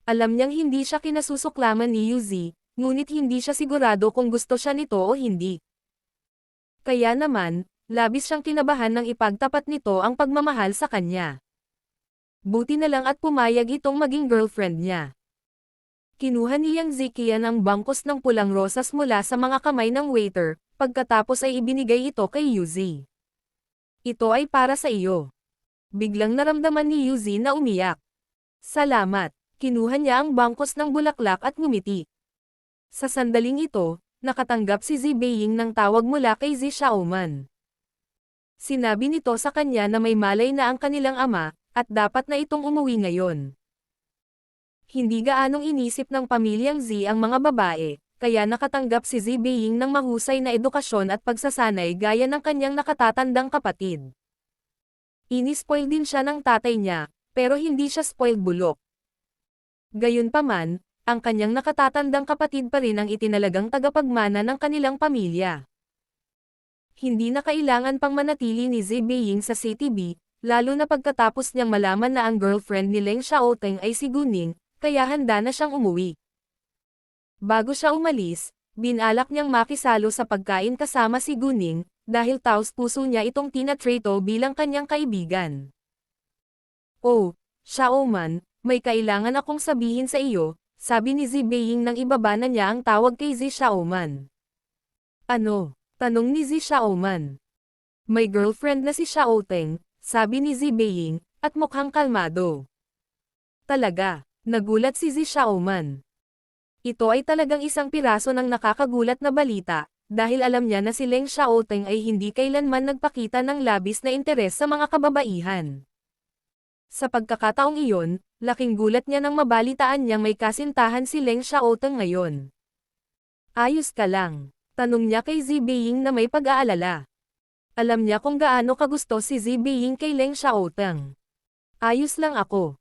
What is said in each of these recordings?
Alam niyang hindi siya kinasusuklaman ni Yuzi, ngunit hindi siya sigurado kung gusto siya nito o hindi. Kaya naman, labis siyang kinabahan nang ipagtapat nito ang pagmamahal sa kanya. Buti na lang at pumayag itong maging girlfriend niya. Kinuha ni Yang Zikian ang bangkos ng pulang rosas mula sa mga kamay ng waiter, pagkatapos ay ibinigay ito kay Yuzi. Ito ay para sa iyo. Biglang naramdaman ni Yuzi na umiyak. Salamat. Kinuha niya ang bangkos ng bulaklak at ngumiti. Sa sandaling ito, nakatanggap si Zi Beiying ng tawag mula kay Zi Xiaoman. Sinabi nito sa kanya na may malay na ang kanilang ama, at dapat na itong umuwi ngayon. Hindi gaanong inisip ng pamilyang Zi ang mga babae, kaya nakatanggap si Zi Beiying ng mahusay na edukasyon at pagsasanay gaya ng kanyang nakatatandang kapatid. Inispoil din siya ng tatay niya, pero hindi siya spoiled bulok. Gayunpaman, ang kanyang nakatatandang kapatid pa rin ang itinalagang tagapagmana ng kanilang pamilya. Hindi na kailangan pang manatili ni Zi Beiying sa CTB, lalo na pagkatapos niyang malaman na ang girlfriend ni Leng Xiaoteng ay si Guning, kaya handa na siyang umuwi. Bago siya umalis, binalak niyang makisalo sa pagkain kasama si Guning, dahil taos-puso niya itong tinatrato bilang kanyang kaibigan. Oh, Xiaoman, may kailangan akong sabihin sa iyo, sabi ni Zi Beiying nang ibaba na niya ang tawag kay Zi Xiaoman. Ano? Tanong ni Zi Xiaoman. May girlfriend na si Xiaoteng, sabi ni Zi Beiying, at mukhang kalmado. Talaga, nagulat si Zi Xiaoman. Ito ay talagang isang piraso ng nakakagulat na balita, dahil alam niya na si Leng Xiaoteng ay hindi kailanman nagpakita ng labis na interes sa mga kababaihan. Sa pagkakataong iyon, laking gulat niya nang mabalitaan niyang may kasintahan si Leng Xiaoteng ngayon. Ayos ka lang? Tanong niya kay Zi Beiying na may pag-aalala. Alam niya kung gaano kagusto si Zi Beiying kay Leng Xiaoteng. Ayos lang ako.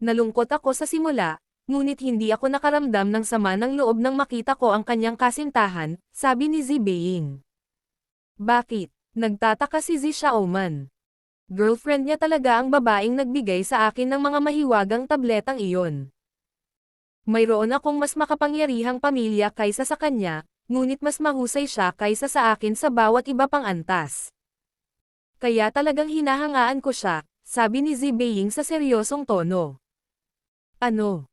Nalungkot ako sa simula, ngunit hindi ako nakaramdam ng sama ng loob nang makita ko ang kanyang kasintahan, sabi ni Zi Beiying. Bakit? Nagtataka si Zi Xiaoman. Girlfriend niya talaga ang babaeng nagbigay sa akin ng mga mahiwagang tabletang iyon. Mayroon akong mas makapangyarihang pamilya kaysa sa kanya, ngunit mas mahusay siya kaysa sa akin sa bawat iba pang antas. Kaya talagang hinahangaan ko siya, sabi ni Zi Beiying sa seryosong tono. Ano?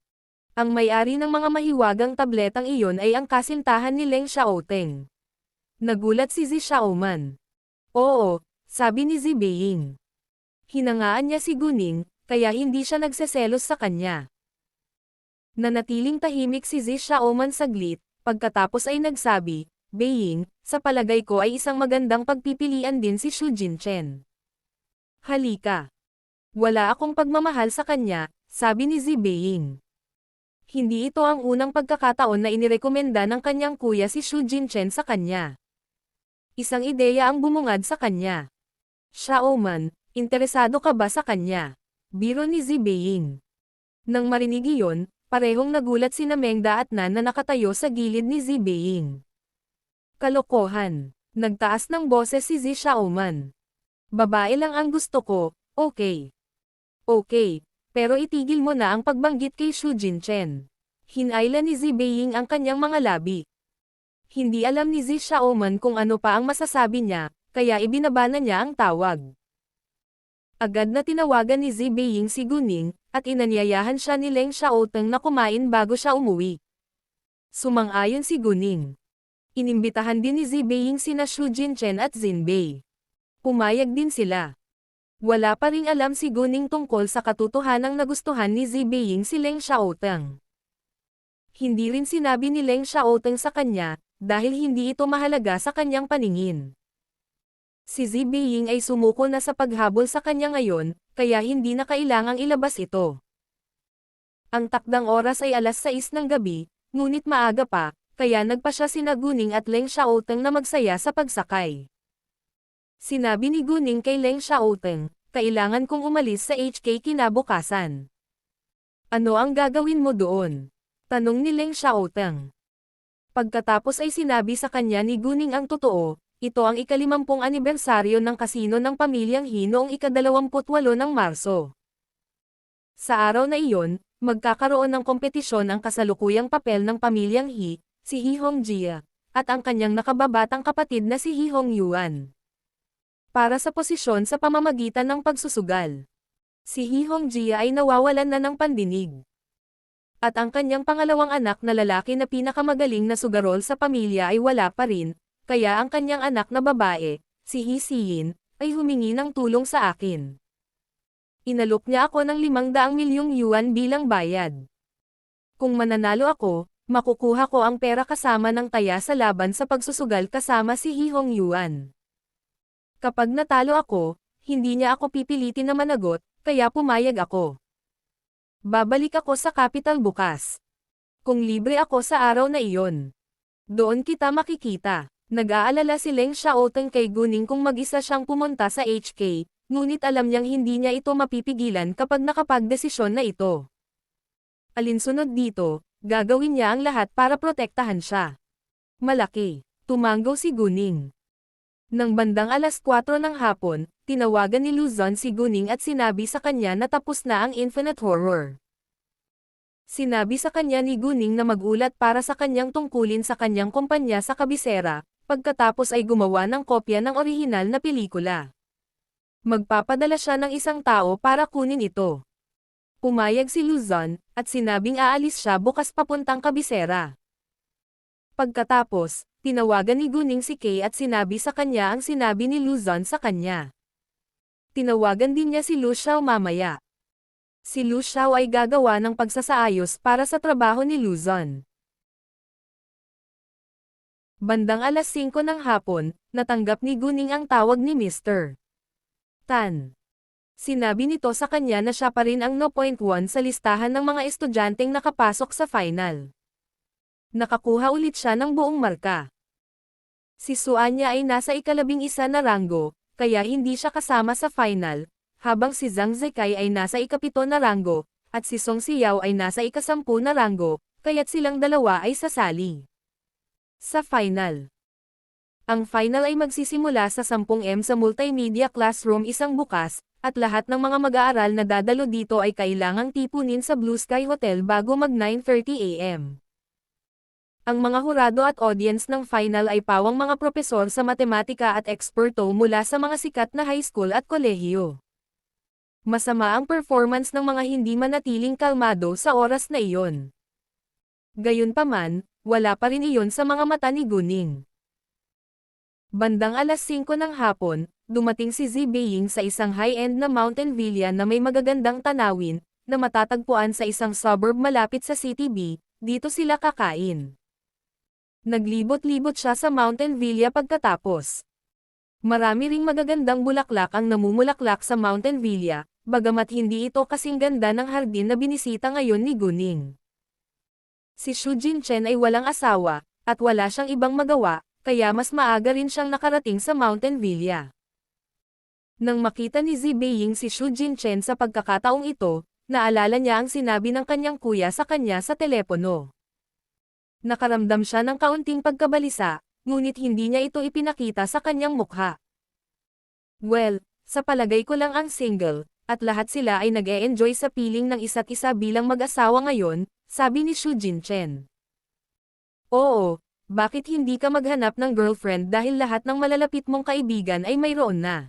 Ang may-ari ng mga mahiwagang tabletang iyon ay ang kasintahan ni Leng Xiaoteng. Nagulat si Zi Xiaoman. Oo, sabi ni Zi Beiying. Hinangaan niya si Guning, kaya hindi siya nagseselos sa kanya. Nanatiling tahimik si Zi Xiaoman saglit, pagkatapos ay nagsabi, Beiying, sa palagay ko ay isang magandang pagpipilian din si Xu Jinchen. Halika. Wala akong pagmamahal sa kanya, sabi ni Zi Beiying. Hindi ito ang unang pagkakataon na inirekomenda ng kanyang kuya si Xu Jinchen sa kanya. Isang ideya ang bumungad sa kanya. Xiaoman, interesado ka ba sa kanya? Biro ni Zi Beiying. Nang marinig iyon, parehong nagulat sina Mengda at Nan na nakatayo sa gilid ni Zi Beiying. Kalokohan. Nagtaas ng boses si Zi Xiaoman. Babae lang ang gusto ko, okay. Okay, pero itigil mo na ang pagbanggit kay Xu Jinchen. Hinayla ni Zi Beiying ang kanyang mga labi. Hindi alam ni Zi Xiaoman kung ano pa ang masasabi niya, kaya ibinaba na niya ang tawag. Agad na tinawagan ni Zi Beiying si Guning, at inanyayahan siya ni Leng Xiaoteng na kumain bago siya umuwi. Sumang-ayon si Guning. Inimbitahan din ni Zi Beiying sina Xu Jinchen at Jinbei. Pumayag din sila. Wala pa ring alam si Guning tungkol sa katotohanang nagustuhan ni Zi Beiying si Leng Xiaoteng. Hindi rin sinabi ni Leng Xiaoteng sa kanya, dahil hindi ito mahalaga sa kanyang paningin. Si Zi Beiying ay sumuko na sa paghabol sa kanya ngayon, kaya hindi na kailangang ilabas ito. Ang takdang oras ay 6:00 ng gabi, ngunit maaga pa, kaya nagpa siya sina Guning at Leng Xiaoteng na magsaya sa pagsakay. Sinabi ni Guning kay Leng Xiaoteng, kailangan kong umalis sa HK kinabukasan. Ano ang gagawin mo doon? Tanong ni Leng Xiaoteng. Pagkatapos ay sinabi sa kanya ni Guning ang totoo, ito ang ika-50 anibersaryo ng kasino ng pamilyang He noong ika-28 ng Marso. Sa araw na iyon, Magkakaroon ng kompetisyon ang kasalukuyang papel ng pamilyang He, si Hee Hong-jia, at ang kanyang nakababatang kapatid na si Hee Hong-yuan. Para sa posisyon sa pamamagitan ng pagsusugal. Si Hee Hong-jia ay nawawalan na ng pandinig. At ang kanyang pangalawang anak na lalaki na pinakamagaling na sugarol sa pamilya ay wala pa rin, kaya ang kanyang anak na babae, si Hee Si-yin, ay humingi ng tulong sa akin. Inalok niya ako ng 500 milyong yuan bilang bayad. Kung mananalo ako, makukuha ko ang pera kasama ng taya sa laban sa pagsusugal kasama si Hee Hong-yuan. Kapag natalo ako, hindi niya ako pipilitin na managot, kaya pumayag ako. Babalik ako sa capital bukas. Kung libre ako sa araw na iyon. Doon kita makikita. Nag-aalala si Leng Xiaoteng kay Guning kung mag-isa siyang pumunta sa HK, ngunit alam niyang hindi niya ito mapipigilan kapag nakapagdesisyon na ito. Alinsunod dito, gagawin niya ang lahat para protektahan siya. Malaki. Tumanggaw si Guning. Nang bandang alas 4 ng hapon, tinawagan ni Luzon si Guning at sinabi sa kanya na tapos na ang Infinite Horror. Sinabi sa kanya ni Guning na magulat para sa kanyang tungkulin sa kanyang kumpanya sa kabisera, pagkatapos ay gumawa ng kopya ng orihinal na pelikula. Magpapadala siya ng isang tao para kunin ito. Pumayag si Luzon, at sinabing aalis siya bukas papuntang kabisera. Pagkatapos, tinawagan ni Guning si Kay at sinabi sa kanya ang sinabi ni Luzon sa kanya. Tinawagan din niya si Lu Xiao mamaya. Si Lu Xiao ay gagawa ng pagsasaayos para sa trabaho ni Luzon. Bandang alas 5 ng hapon, natanggap ni Guning ang tawag ni Mr. Tan. Sinabi nito sa kanya na siya pa rin ang No. 1 sa listahan ng mga estudyanteng nakapasok sa final. Nakakuha ulit siya ng buong marka. Si Suanya ay nasa ika-11 na ranggo, kaya hindi siya kasama sa final, habang si Zhang Zekai ay nasa ika-7 na ranggo, at si Song Xiao ay nasa ika-10 na ranggo, kaya't silang dalawa ay sasali sa final. Ang final ay magsisimula sa 10 sa Multimedia Classroom isang bukas, at lahat ng mga mag-aaral na dadalo dito ay kailangang tipunin sa Blue Sky Hotel bago mag 9:30 AM. Ang mga hurado at audience ng final ay pawang mga propesor sa matematika at eksperto mula sa mga sikat na high school at kolehiyo. Masama ang performance ng mga hindi manatiling kalmado sa oras na iyon. Gayunpaman, wala pa rin iyon sa mga mata ni Guning. Bandang alas 5 ng hapon, dumating si Zi Beiying sa isang high-end na mountain villa na may magagandang tanawin, na matatagpuan sa isang suburb malapit sa CTB, dito sila kakain. Naglibot-libot siya sa mountain villa pagkatapos. Marami ring magagandang bulaklak ang namumulaklak sa mountain villa, bagamat hindi ito kasing ganda ng hardin na binisita ngayon ni Guning. Si Xu Jinchen ay walang asawa, at wala siyang ibang magawa, kaya mas maaga rin siyang nakarating sa mountain villa. Nang makita ni Zi Beiying si Xu Jinchen sa pagkakataong ito, naalala niya ang sinabi ng kanyang kuya sa kanya sa telepono. Nakaramdam siya ng kaunting pagkabalisa, ngunit hindi niya ito ipinakita sa kanyang mukha. Well, sa palagay ko lang ang single, at lahat sila ay nag-e-enjoy sa piling ng isa't isa bilang mag-asawa ngayon, sabi ni Xu Jinchen. Oo, bakit hindi ka maghanap ng girlfriend dahil lahat ng malalapit mong kaibigan ay mayroon na?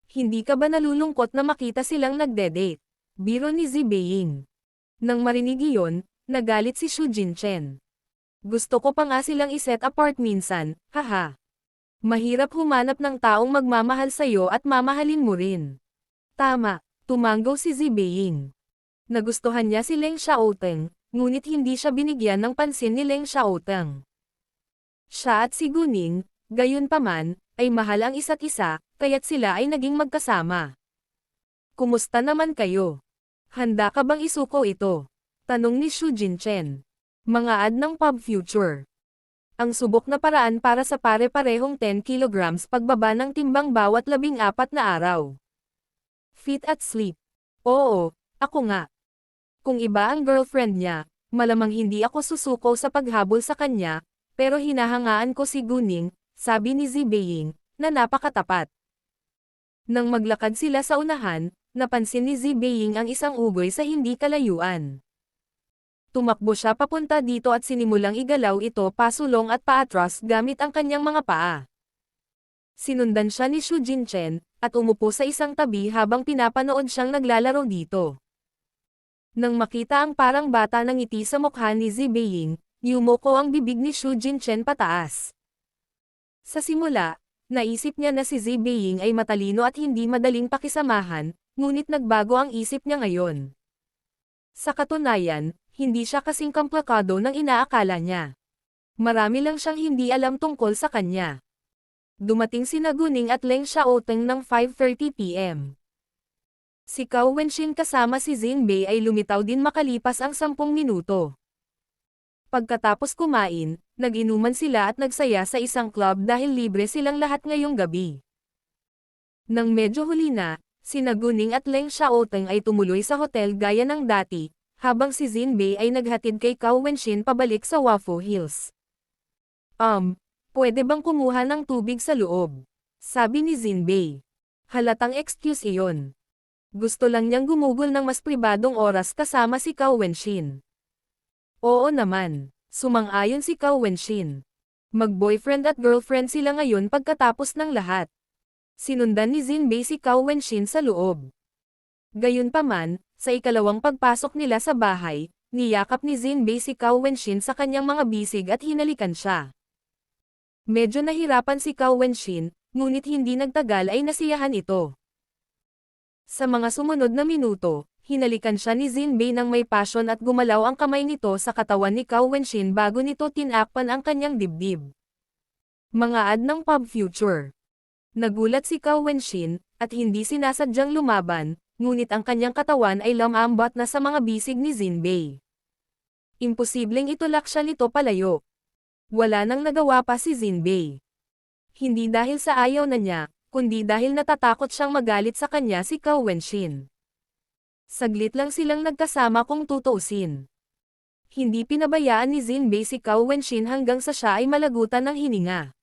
Hindi ka ba nalulungkot na makita silang nagde-date? Biro ni Zi Beiying. Nang marinig iyon, nagalit si Xu Jinchen. Gusto ko pa nga silang iset apart minsan, haha. Mahirap humanap ng taong magmamahal sa'yo at mamahalin mo rin. Tama, tumanggaw si Zi Beiying. Nagustuhan niya si Leng Xiaoteng, ngunit hindi siya binigyan ng pansin ni Leng Xiaoteng. Siya at si Guning, gayunpaman, ay mahal ang isa't isa, kaya't sila ay naging magkasama. Kumusta naman kayo? Handa ka bang isuko ito? Tanong ni Xu Jinchen. Mga ad ng Pub Future. Ang subok na paraan para sa pare-parehong 10 kilograms pagbaba ng timbang bawat 14 na araw. Fit at sleep. Oo, ako nga. Kung iba ang girlfriend niya, malamang hindi ako susuko sa paghabol sa kanya, pero hinahangaan ko si Guning, sabi ni Zi Beiying, na napakatapat. Nang maglakad sila sa unahan, napansin ni Zi Beiying ang isang unggoy sa hindi kalayuan. Tumakbo siya papunta dito at sinimulang igalaw ito pasulong at paatras gamit ang kanyang mga paa. Sinundan siya ni Xu Jinchen, at umupo sa isang tabi habang pinapanood siyang naglalaro dito. Nang makita ang parang bata ng ngiti sa mukha ni Zi Beiying, yumoko ang bibig ni Xu Jinchen pataas. Sa simula, naisip niya na si Zi Beiying ay matalino at hindi madaling pakisamahan, ngunit nagbago ang isip niya ngayon. Sa katunayan, hindi siya kasing komplikado ng inaakala niya. Marami lang siyang hindi alam tungkol sa kanya. Dumating sina Guning at Leng Xiaoteng ng 5:30 p.m. Si Cao Wenxin kasama si Zin Bei ay lumitaw din makalipas ang 10 minuto. Pagkatapos kumain, nag-inuman sila at nagsaya sa isang club dahil libre silang lahat ngayong gabi. Nang medyo huli na, sina Guning at Leng Xiaoteng ay tumuloy sa hotel gaya ng dati, habang si Zin Bei ay naghatid kay Cao Wenxin pabalik sa Waffle Hills. Pwede bang kumuha ng tubig sa loob? Sabi ni Zin Bei. Halatang excuse iyon. Gusto lang niyang gumugol ng mas pribadong oras kasama si Cao Wenxin. Oo naman, sumang-ayon si Cao Wenxin. Mag-boyfriend at girlfriend sila ngayon pagkatapos ng lahat. Sinundan ni Zin Bei si Cao Wenxin sa loob. Gayunpaman, sa ikalawang pagpasok nila sa bahay, niyakap ni Zin Bei si Cao Wenxin sa kanyang mga bisig at hinalikan siya. Medyo nahirapan si Cao Wenxin, ngunit hindi nagtagal ay nasiyahan ito. Sa mga sumunod na minuto, hinalikan siya ni Zin Bei ng may passion at gumalaw ang kamay nito sa katawan ni Cao Wenxin bago nito tinakpan ang kanyang dibdib. Mga ad ng pub future. Nagulat si Cao Wenxin, at hindi sinasadyang lumaban, ngunit ang kanyang katawan ay lumambot na sa mga bisig ni Zin Bei. Imposibleng itulak siya nito palayo. Wala nang nagawa pa si Zin Bei. Hindi dahil sa ayaw na niya, kundi dahil natatakot siyang magalit sa kanya si Cao Wenxin. Saglit lang silang nagkasama kung tutuusin. Hindi pinabayaan ni Zin Bei si Cao Wenxin hanggang sa siya ay malagutan ng hininga.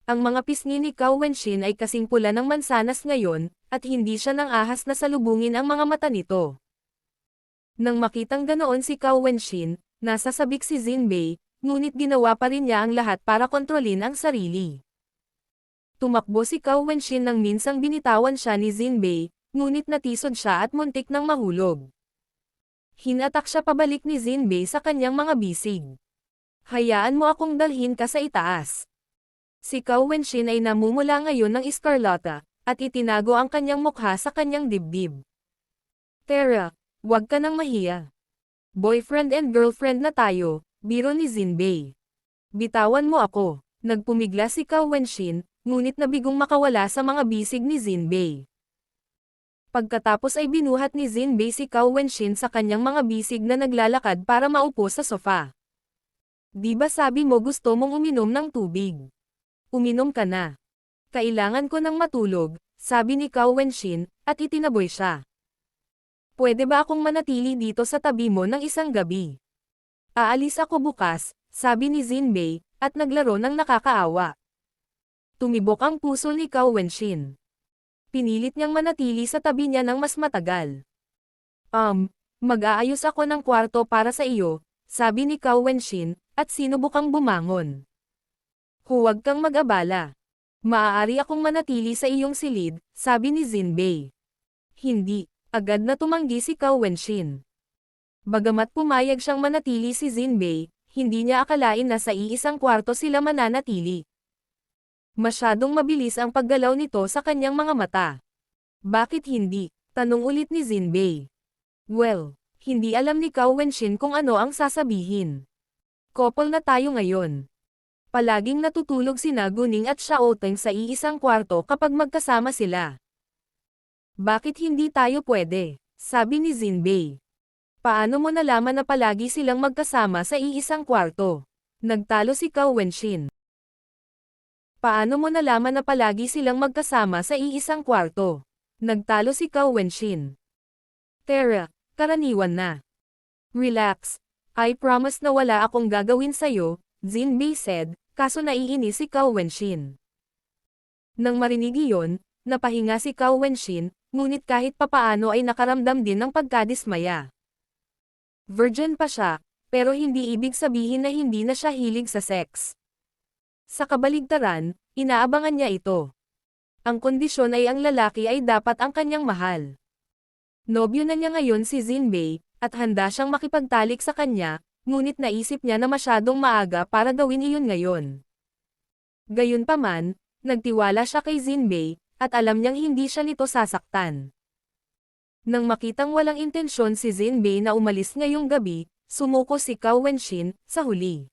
Ang mga pisngi ni Cao Wenxin ay kasing pula ng mansanas ngayon, at hindi siya nang ahas na salubungin ang mga mata nito. Nang makitang ganoon si Cao Wenxin, nasa sabik si Zin Bei, ngunit ginawa pa rin niya ang lahat para kontrolin ang sarili. Tumakbo si Cao Wenxin nang minsang binitawan siya ni Zin Bei, ngunit natisod siya at muntik nang mahulog. Hinatak siya pabalik ni Zin Bei sa kanyang mga bisig. Hayaan mo akong dalhin ka sa itaas. Si Cao Wenxin ay namumula ngayon ng iskarlata, at itinago ang kanyang mukha sa kanyang dibdib. Tara, wag ka nang mahiya. Boyfriend and girlfriend na tayo, biro ni Zin Bei. Bitawan mo ako. Nagpumigla si Cao Wenxin, ngunit nabigong makawala sa mga bisig ni Zin Bei. Pagkatapos ay binuhat ni Zin Bei si Cao Wenxin sa kanyang mga bisig na naglalakad para maupo sa sofa. Di ba sabi mo gusto mong uminom ng tubig? Uminom ka na. Kailangan ko ng matulog, sabi ni Cao Wenxin, at itinaboy siya. Pwede ba akong manatili dito sa tabi mo ng isang gabi? Aalis ako bukas, sabi ni Zin Bei, at naglaro ng nakakaawa. Tumibok ang puso ni Cao Wenxin. Pinilit niyang manatili sa tabi niya ng mas matagal. Mag-aayos ako ng kwarto para sa iyo, sabi ni Cao Wenxin, at sinubukang bumangon. Huwag kang mag-abala. Maaari akong manatili sa iyong silid, sabi ni Zin Bei. Hindi, agad na tumanggi si Cao Wenxin. Bagamat pumayag siyang manatili si Zin Bei, hindi niya akalain na sa iisang kwarto sila mananatili. Masyadong mabilis ang paggalaw nito sa kanyang mga mata. Bakit hindi? Tanong ulit ni Zin Bei. Well, hindi alam ni Cao Wenxin kung ano ang sasabihin. Couple na tayo ngayon. Palaging natutulog sina Guning at Xiaoteng sa iisang kwarto kapag magkasama sila. Bakit hindi tayo pwede? Sabi ni Zin Bei. Paano mo nalaman na palagi silang magkasama sa iisang kwarto? Nagtalo si Cao Wenxin. Paano mo nalaman na palagi silang magkasama sa iisang kwarto? Nagtalo si Cao Wenxin. Tara, karaniwan na. Relax. I promise na wala akong gagawin sa'yo, Zin Bei said, kaso naiinis si Cao Wenxin. Nang marinig iyon, napahinga si Cao Wenshin, ngunit kahit papaano ay nakaramdam din ng pagkadismaya. Virgin pa siya, pero hindi ibig sabihin na hindi na siya hilig sa sex. Sa kabaligtaran, inaabangan niya ito. Ang kondisyon ay ang lalaki ay dapat ang kanyang mahal. Nobyo na niya ngayon si Jinbei, at handa siyang makipagtalik sa kanya, ngunit naisip niya na masyadong maaga para gawin iyon ngayon. Gayunpaman, nagtiwala siya kay Jinbei, at alam niyang hindi siya nito sasaktan. Nang makitang walang intensyon si Jinbei na umalis ngayong gabi, sumuko si Cao Wenshin, sa huli.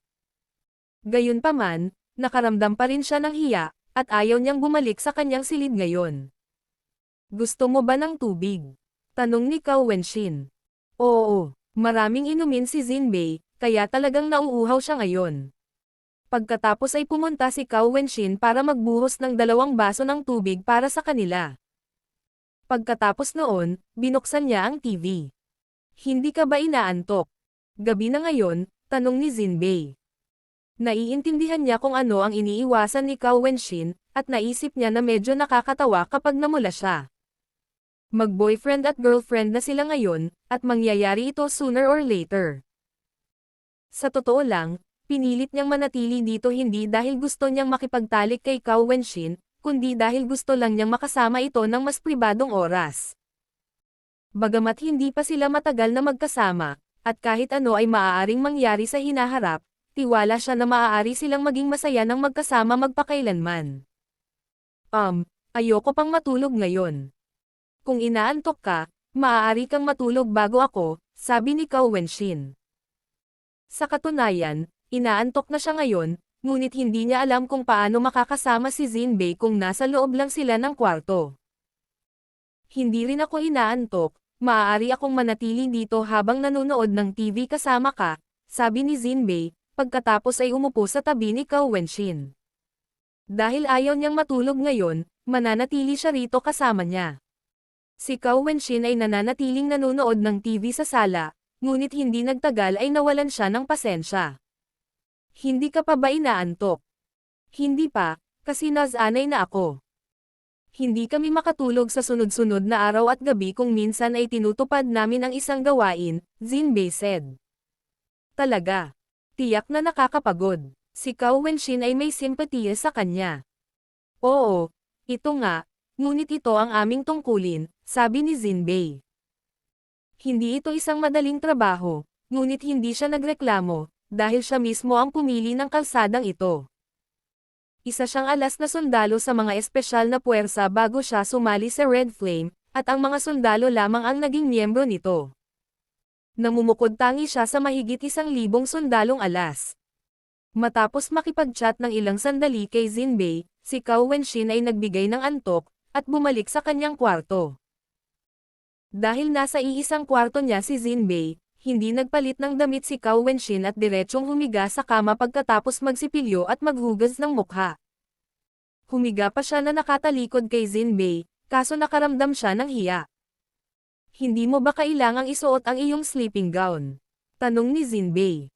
Gayunpaman, nakaramdam pa rin siya ng hiya, at ayaw niyang bumalik sa kanyang silid ngayon. Gusto mo ba ng tubig? Tanong ni Cao Wenshin. Oo, maraming inumin si Jinbei, kaya talagang nauuhaw siya ngayon. Pagkatapos ay pumunta si Cao Wenshin para magbuhos ng 2 baso ng tubig para sa kanila. Pagkatapos noon, binuksan niya ang TV. Hindi ka ba inaantok? Gabi na ngayon, tanong ni Jinbei. Naiintindihan niya kung ano ang iniiwasan ni Cao Wenshin, at naisip niya na medyo nakakatawa kapag namula siya. Mag-boyfriend at girlfriend na sila ngayon, at mangyayari ito sooner or later. Sa totoo lang, pinilit niyang manatili dito hindi dahil gusto niyang makipagtalik kay Cao Wenshin, kundi dahil gusto lang niyang makasama ito ng mas pribadong oras. Bagamat hindi pa sila matagal na magkasama, at kahit ano ay maaaring mangyari sa hinaharap, tiwala siya na maaari silang maging masaya ng magkasama magpakailanman. Ayoko pang matulog ngayon. Kung inaantok ka, maaari kang matulog bago ako, sabi ni Cao Wenshin. Sa katunayan, inaantok na siya ngayon, ngunit hindi niya alam kung paano makakasama si Jinbei kung nasa loob lang sila ng kwarto. Hindi rin ako inaantok, maaari akong manatili dito habang nanonood ng TV kasama ka, sabi ni Jinbei, pagkatapos ay umupo sa tabi ni Cao Wenshin. Dahil ayaw niyang matulog ngayon, mananatili siya rito kasama niya. Si Cao Wenshin ay nananatiling nanonood ng TV sa sala, ngunit hindi nagtagal ay nawalan siya ng pasensya. Hindi ka pa ba inaantok? Hindi pa, kasi nasanay na ako. Hindi kami makatulog sa sunod-sunod na araw at gabi kung minsan ay tinutupad namin ang isang gawain, Jinbei said. Talaga. Tiyak na nakakapagod. Si Cao Wenshin ay may simpatiya sa kanya. Oo, ito nga, ngunit ito ang aming tungkulin, sabi ni Jinbei. Hindi ito isang madaling trabaho, ngunit hindi siya nagreklamo, dahil siya mismo ang pumili ng kalsadang ito. Isa siyang alas na sundalo sa mga espesyal na puwersa bago siya sumali sa Red Flame, at ang mga sundalo lamang ang naging miyembro nito. Namumukod-tangi siya sa mahigit 1,000 sundalong alas. Matapos makipag-chat ng ilang sandali kay Jinbei, si Cao Wenshin ay nagbigay ng antok, at bumalik sa kanyang kwarto. Dahil nasa iisang kwarto niya si Jinbei, hindi nagpalit ng damit si Cao Wenshin at diretsong humiga sa kama pagkatapos magsipilyo at maghugas ng mukha. Humiga pa siya na nakatalikod kay Jinbei, kaso nakaramdam siya ng hiya. Hindi mo ba kailangang isuot ang iyong sleeping gown? Tanong ni Jinbei.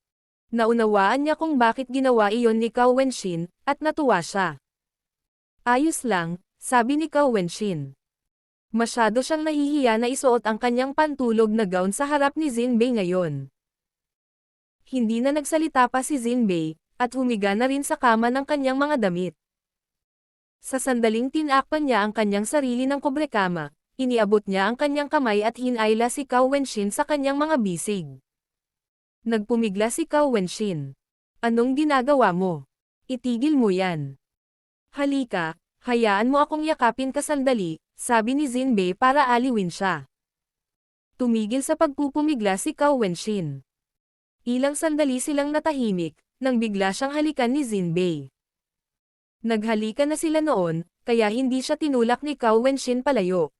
Naunawaan niya kung bakit ginawa iyon ni Cao Wenshin, at natuwa siya. Ayos lang, sabi ni Cao Wenshin. Masyado siyang nahihiya na isuot ang kanyang pantulog na gown sa harap ni Jinbei ngayon. Hindi na nagsalita pa si Jinbei, at humiga na rin sa kama ng kanyang mga damit. Sa sandaling tinakpan niya ang kanyang sarili ng kobrekama, iniabot niya ang kanyang kamay at hinayla si Cao Wenshin sa kanyang mga bisig. Nagpumigla si Cao Wenshin. Anong ginagawa mo? Itigil mo yan. Halika, hayaan mo akong yakapin ka sandali, sabi ni Jinbei para aliwin siya. Tumigil sa pagpupumigla si Cao Wenshin. Ilang sandali silang natahimik, nang bigla siyang halikan ni Jinbei. Naghalikan na sila noon, kaya hindi siya tinulak ni Cao Wenshin palayo.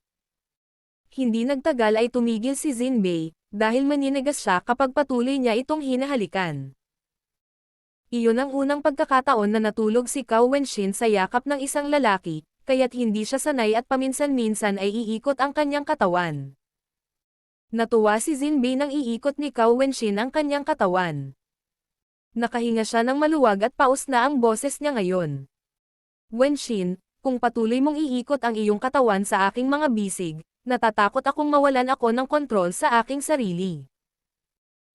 Hindi nagtagal ay tumigil si Jinbei, dahil maninigas siya kapag patuloy niya itong hinahalikan. Iyon ang unang pagkakataon na natulog si Cao Wenshin sa yakap ng isang lalaki, kaya't hindi siya sanay at paminsan-minsan ay iikot ang kanyang katawan. Natuwa si Jinbei nang iikot ni Cao Wenshin ang kanyang katawan. Nakahinga siya ng maluwag at paus na ang boses niya ngayon. Wenshin, kung patuloy mong iikot ang iyong katawan sa aking mga bisig, natatakot akong mawalan ako ng kontrol sa aking sarili.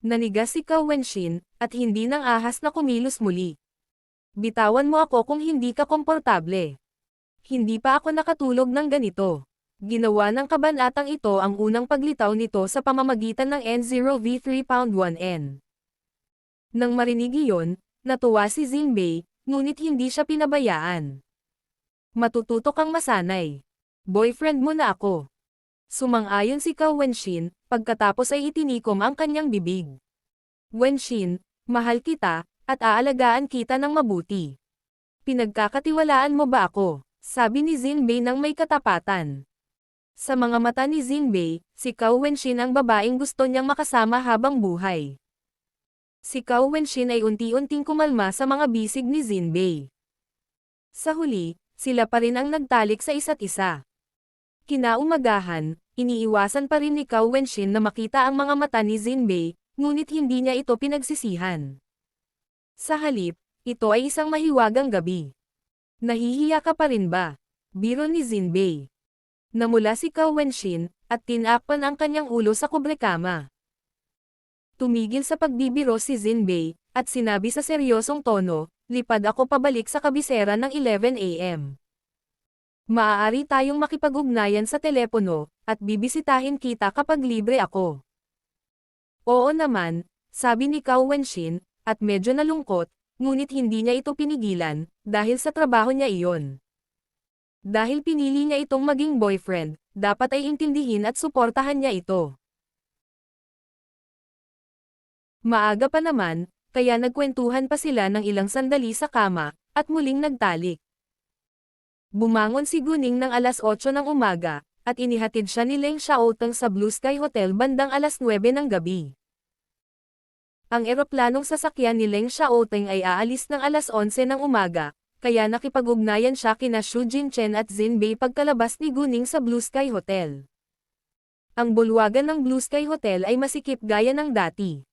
Nanigas si Cao Wenshin, at hindi nang ahas na kumilos muli. Bitawan mo ako kung hindi ka komportable. Hindi pa ako nakatulog ng ganito. Ginawa ng kabanatang ito ang unang paglitaw nito sa pamamagitan ng N0V3 Pound 1N. Nang marinig iyon, natuwa si Jinbei, ngunit hindi siya pinabayaan. Matututo kang masanay. Boyfriend mo na ako. Sumang-ayon si Cao Wenshin, pagkatapos ay itinikom ang kanyang bibig. Wenshin, mahal kita, at aalagaan kita ng mabuti. Pinagkakatiwalaan mo ba ako? Sabi ni Jinbei nang may katapatan. Sa mga mata ni Jinbei, si Cao Wenshin ang babaeng gusto niyang makasama habang buhay. Si Cao Wenshin ay unti-unting kumalma sa mga bisig ni Jinbei. Sa huli, sila pa rin ang nagtalik sa isa't isa. Kinaumagahan, iniiwasan pa rin ni Cao Wenshin na makita ang mga mata ni Jinbei, ngunit hindi niya ito pinagsisihan. Sa halip, ito ay isang mahiwagang gabi. Nahihiya ka pa rin ba? Biro ni Jinbei. Namula si Cao Wenshin, at tinakpan ang kanyang ulo sa kubrekama. Tumigil sa pagbibiro si Jinbei, at sinabi sa seryosong tono, lipad ako pabalik sa kabisera ng 11 AM. Maaari tayong makipag-ugnayan sa telepono, at bibisitahin kita kapag libre ako. Oo naman, sabi ni Cao Wenshin, at medyo nalungkot, ngunit hindi niya ito pinigilan, dahil sa trabaho niya iyon. Dahil pinili niya itong maging boyfriend, dapat ay intindihin at suportahan niya ito. Maaga pa naman, kaya nagkwentuhan pa sila ng ilang sandali sa kama, at muling nagtalik. Bumangon si Guning ng alas 8 ng umaga, at inihatid siya ni Leng Xiaoteng sa Blue Sky Hotel bandang alas 9 ng gabi. Ang eroplanong sasakyan ni Leng Xiaoteng ay aalis ng alas 11 ng umaga, kaya nakipag-ugnayan siya kina Xu Jinchen at Jinbei pagkalabas ni Guning sa Blue Sky Hotel. Ang bulwagan ng Blue Sky Hotel ay masikip gaya ng dati.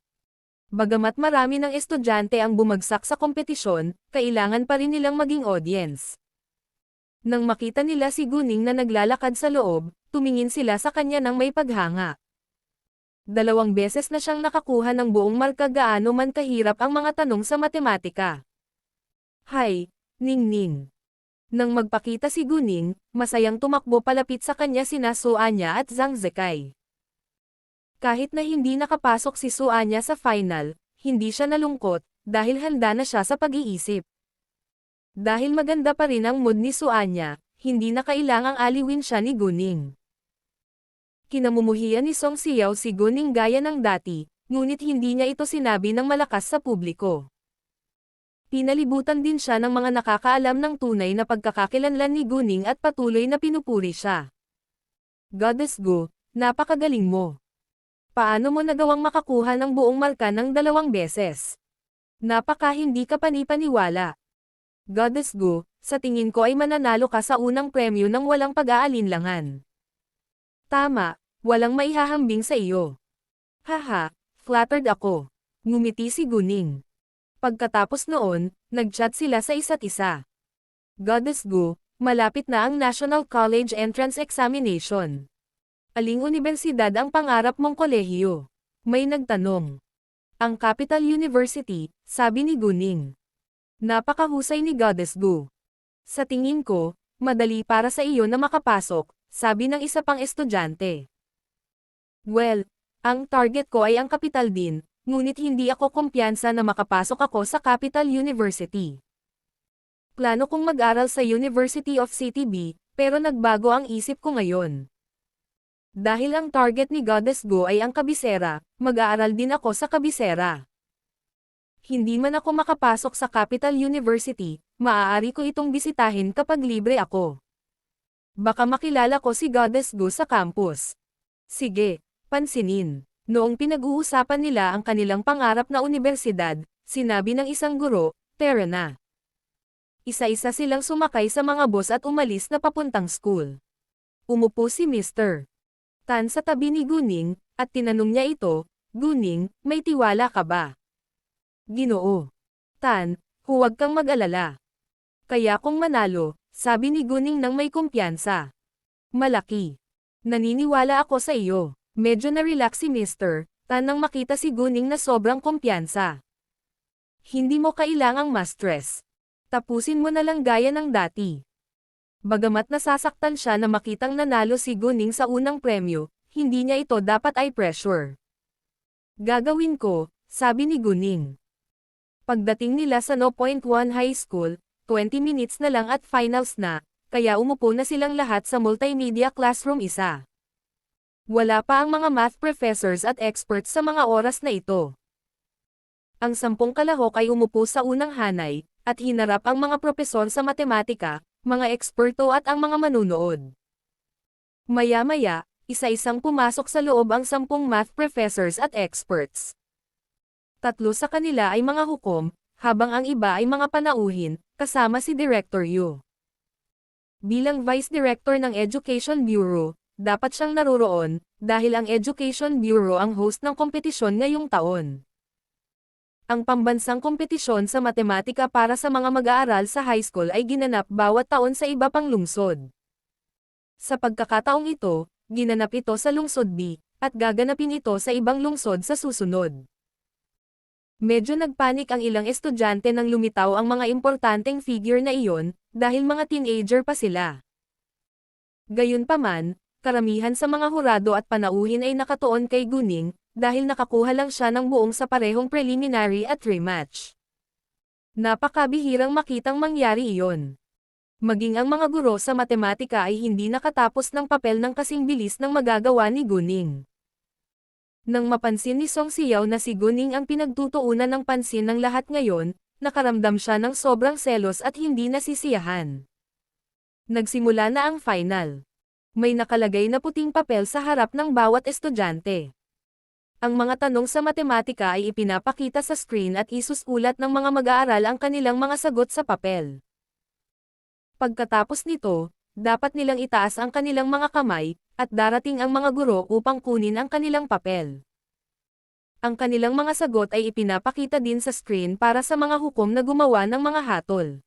Bagamat marami ng estudyante ang bumagsak sa kompetisyon, kailangan pa rin nilang maging audience. Nang makita nila si Guning na naglalakad sa loob, tumingin sila sa kanya ng may paghanga. 2 beses na siyang nakakuha ng buong marka gaano man kahirap ang mga tanong sa matematika. Hay, Ningning. Nang magpakita si Guning, masayang tumakbo palapit sa kanya sina Su Anya at Zhang Zekai. Kahit na hindi nakapasok si Su Anya sa final, hindi siya nalungkot, dahil handa na siya sa pag-iisip. Dahil maganda pa rin ang mood ni Su Anya, hindi na kailangang aliwin siya ni Guning. Kinamumuhian ni Song Xiao si Guning gaya ng dati, ngunit hindi niya ito sinabi ng malakas sa publiko. Pinalibutan din siya ng mga nakakaalam ng tunay na pagkakakilanlan ni Guning at patuloy na pinupuri siya. Goddess Gu, napakagaling mo. Paano mo nagawang makakuha ng buong marka ng 2 beses? Napaka hindi ka panipaniwala. Goddess Gu, sa tingin ko ay mananalo ka sa unang premyo ng walang pag-aalinlangan. Tama, walang maihahambing sa iyo. Haha, flattered ako. Ngumiti si Guning. Pagkatapos noon, nag-chat sila sa isa't isa. Goddess Gu, malapit na ang National College Entrance Examination. Aling universidad ang pangarap mong kolehiyo? May nagtanong. Ang Capital University, sabi ni Guning. Napakahusay ni Goddess Gu. Sa tingin ko, madali para sa iyo na makapasok, sabi ng isa pang estudyante. Well, ang target ko ay ang kapital din, ngunit hindi ako kumpiyansa na makapasok ako sa Capital University. Plano kong mag-aral sa University of CTB, pero nagbago ang isip ko ngayon. Dahil ang target ni Goddess Gu ay ang kabisera, mag-aaral din ako sa kabisera. Hindi man ako makapasok sa Capital University, maaari ko itong bisitahin kapag libre ako. Baka makilala ko si Goddess Gu sa campus. Sige, pansinin. Noong pinag-uusapan nila ang kanilang pangarap na universidad, sinabi ng isang guro, "Tara na." Isa-isa silang sumakay sa mga bus at umalis na papuntang school. Umupo si Mr. Tan sa tabi ni Guning, at tinanong niya ito, "Guning, may tiwala ka ba?" "Ginoo. Tan, huwag kang mag-alala. Kaya kung manalo, Sabi ni Guning nang may kumpiyansa. Malaki. Naniniwala ako sa iyo. Medyo na-relax si Mr. Tan nang makita si Guning na sobrang kumpiyansa. Hindi mo kailangang ma-stress. Tapusin mo na lang gaya ng dati. Bagamat nasasaktan siya na makitang nanalo si Guning sa unang premyo, hindi niya ito dapat ay pressure. Gagawin ko, sabi ni Guning. Pagdating nila sa 0.1 High School, 20 minutes na lang at finals na, kaya umupo na silang lahat sa multimedia classroom isa. Wala pa ang mga math professors at experts sa mga oras na ito. Ang 10 kalahok ay umupo sa unang hanay, at hinarap ang mga propesor sa matematika, mga eksperto at ang mga manunood. Maya-maya, isa-isang pumasok sa loob ang 10 math professors at experts. 3 sa kanila ay mga hukom, habang ang iba ay mga panauhin, kasama si Director Yu. Bilang Vice Director ng Education Bureau, dapat siyang naroroon, dahil ang Education Bureau ang host ng kompetisyon ngayong taon. Ang pambansang kompetisyon sa matematika para sa mga mag-aaral sa high school ay ginanap bawat taon sa iba pang lungsod. Sa pagkakataong ito, ginanap ito sa lungsod B, at gaganapin ito sa ibang lungsod sa susunod. Medyo nagpanik ang ilang estudyante nang lumitaw ang mga importanteng figure na iyon, dahil mga teenager pa sila. Gayunpaman, karamihan sa mga hurado at panauhin ay nakatuon kay Guning, dahil nakakuha lang siya ng buong sa parehong preliminary at rematch. Napakabihirang makitang mangyari iyon. Maging ang mga guro sa matematika ay hindi nakatapos ng papel ng kasing bilis ng magagawa ni Guning. Nang mapansin ni Song Xiao na si Guning ang pinagtutuunan ng pansin ng lahat ngayon, nakaramdam siya ng sobrang selos at hindi nasisiyahan. Nagsimula na ang final. May nakalagay na puting papel sa harap ng bawat estudyante. Ang mga tanong sa matematika ay ipinapakita sa screen at isusulat ng mga mag-aaral ang kanilang mga sagot sa papel. Pagkatapos nito, dapat nilang itaas ang kanilang mga kamay, at darating ang mga guro upang kunin ang kanilang papel. Ang kanilang mga sagot ay ipinapakita din sa screen para sa mga hukom na gumawa ng mga hatol.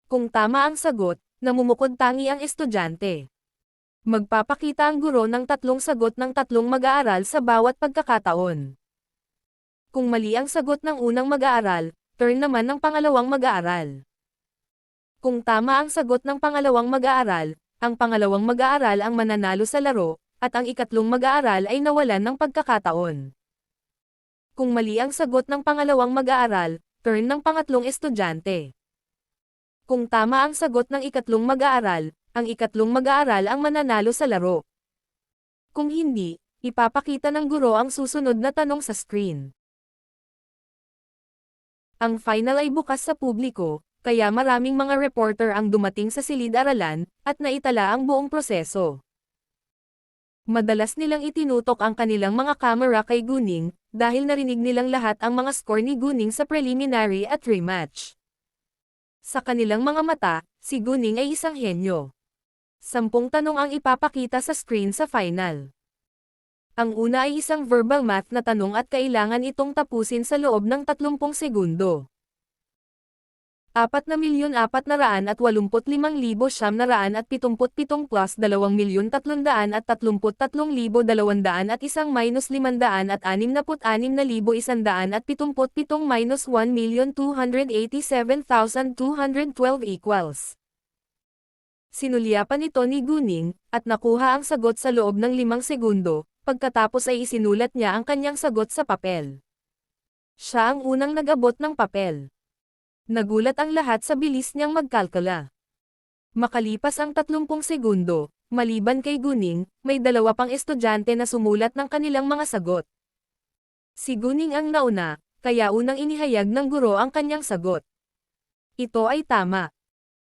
Kung tama ang sagot, namumukod tangi ang estudyante. Magpapakita ang guro ng 3 sagot ng 3 mag-aaral sa bawat pagkakataon. Kung mali ang sagot ng unang mag-aaral, turn naman ng pangalawang mag-aaral. Kung tama ang sagot ng pangalawang mag-aaral, ang pangalawang mag-aaral ang mananalo sa laro, at ang ikatlong mag-aaral ay nawalan ng pagkakataon. Kung mali ang sagot ng pangalawang mag-aaral, turn ng pangatlong estudyante. Kung tama ang sagot ng ikatlong mag-aaral, ang ikatlong mag-aaral ang mananalo sa laro. Kung hindi, ipapakita ng guro ang susunod na tanong sa screen. Ang final ay bukas sa publiko, kaya maraming mga reporter ang dumating sa silid-aralan, at naitala ang buong proseso. Madalas nilang itinutok ang kanilang mga kamera kay Guning, dahil narinig nilang lahat ang mga score ni Guning sa preliminary at rematch. Sa kanilang mga mata, si Guning ay isang henyo. 10 tanong ang ipapakita sa screen sa final. Ang una ay isang verbal math na tanong at kailangan itong tapusin sa loob ng 30 segundo. 4,485,977 plus 2,333,201 minus 566,177 minus 1,287,212 equals. Sinulyapan ito ni Guning, at nakuha ang sagot sa loob ng 5 segundo, pagkatapos ay isinulat niya ang kanyang sagot sa papel. Siya ang unang nag-abot ng papel. Nagulat ang lahat sa bilis niyang magkalkula. Makalipas ang 30 segundo, maliban kay Guning, may 2 pang estudyante na sumulat ng kanilang mga sagot. Si Guning ang nauna, kaya unang inihayag ng guro ang kanyang sagot. Ito ay tama.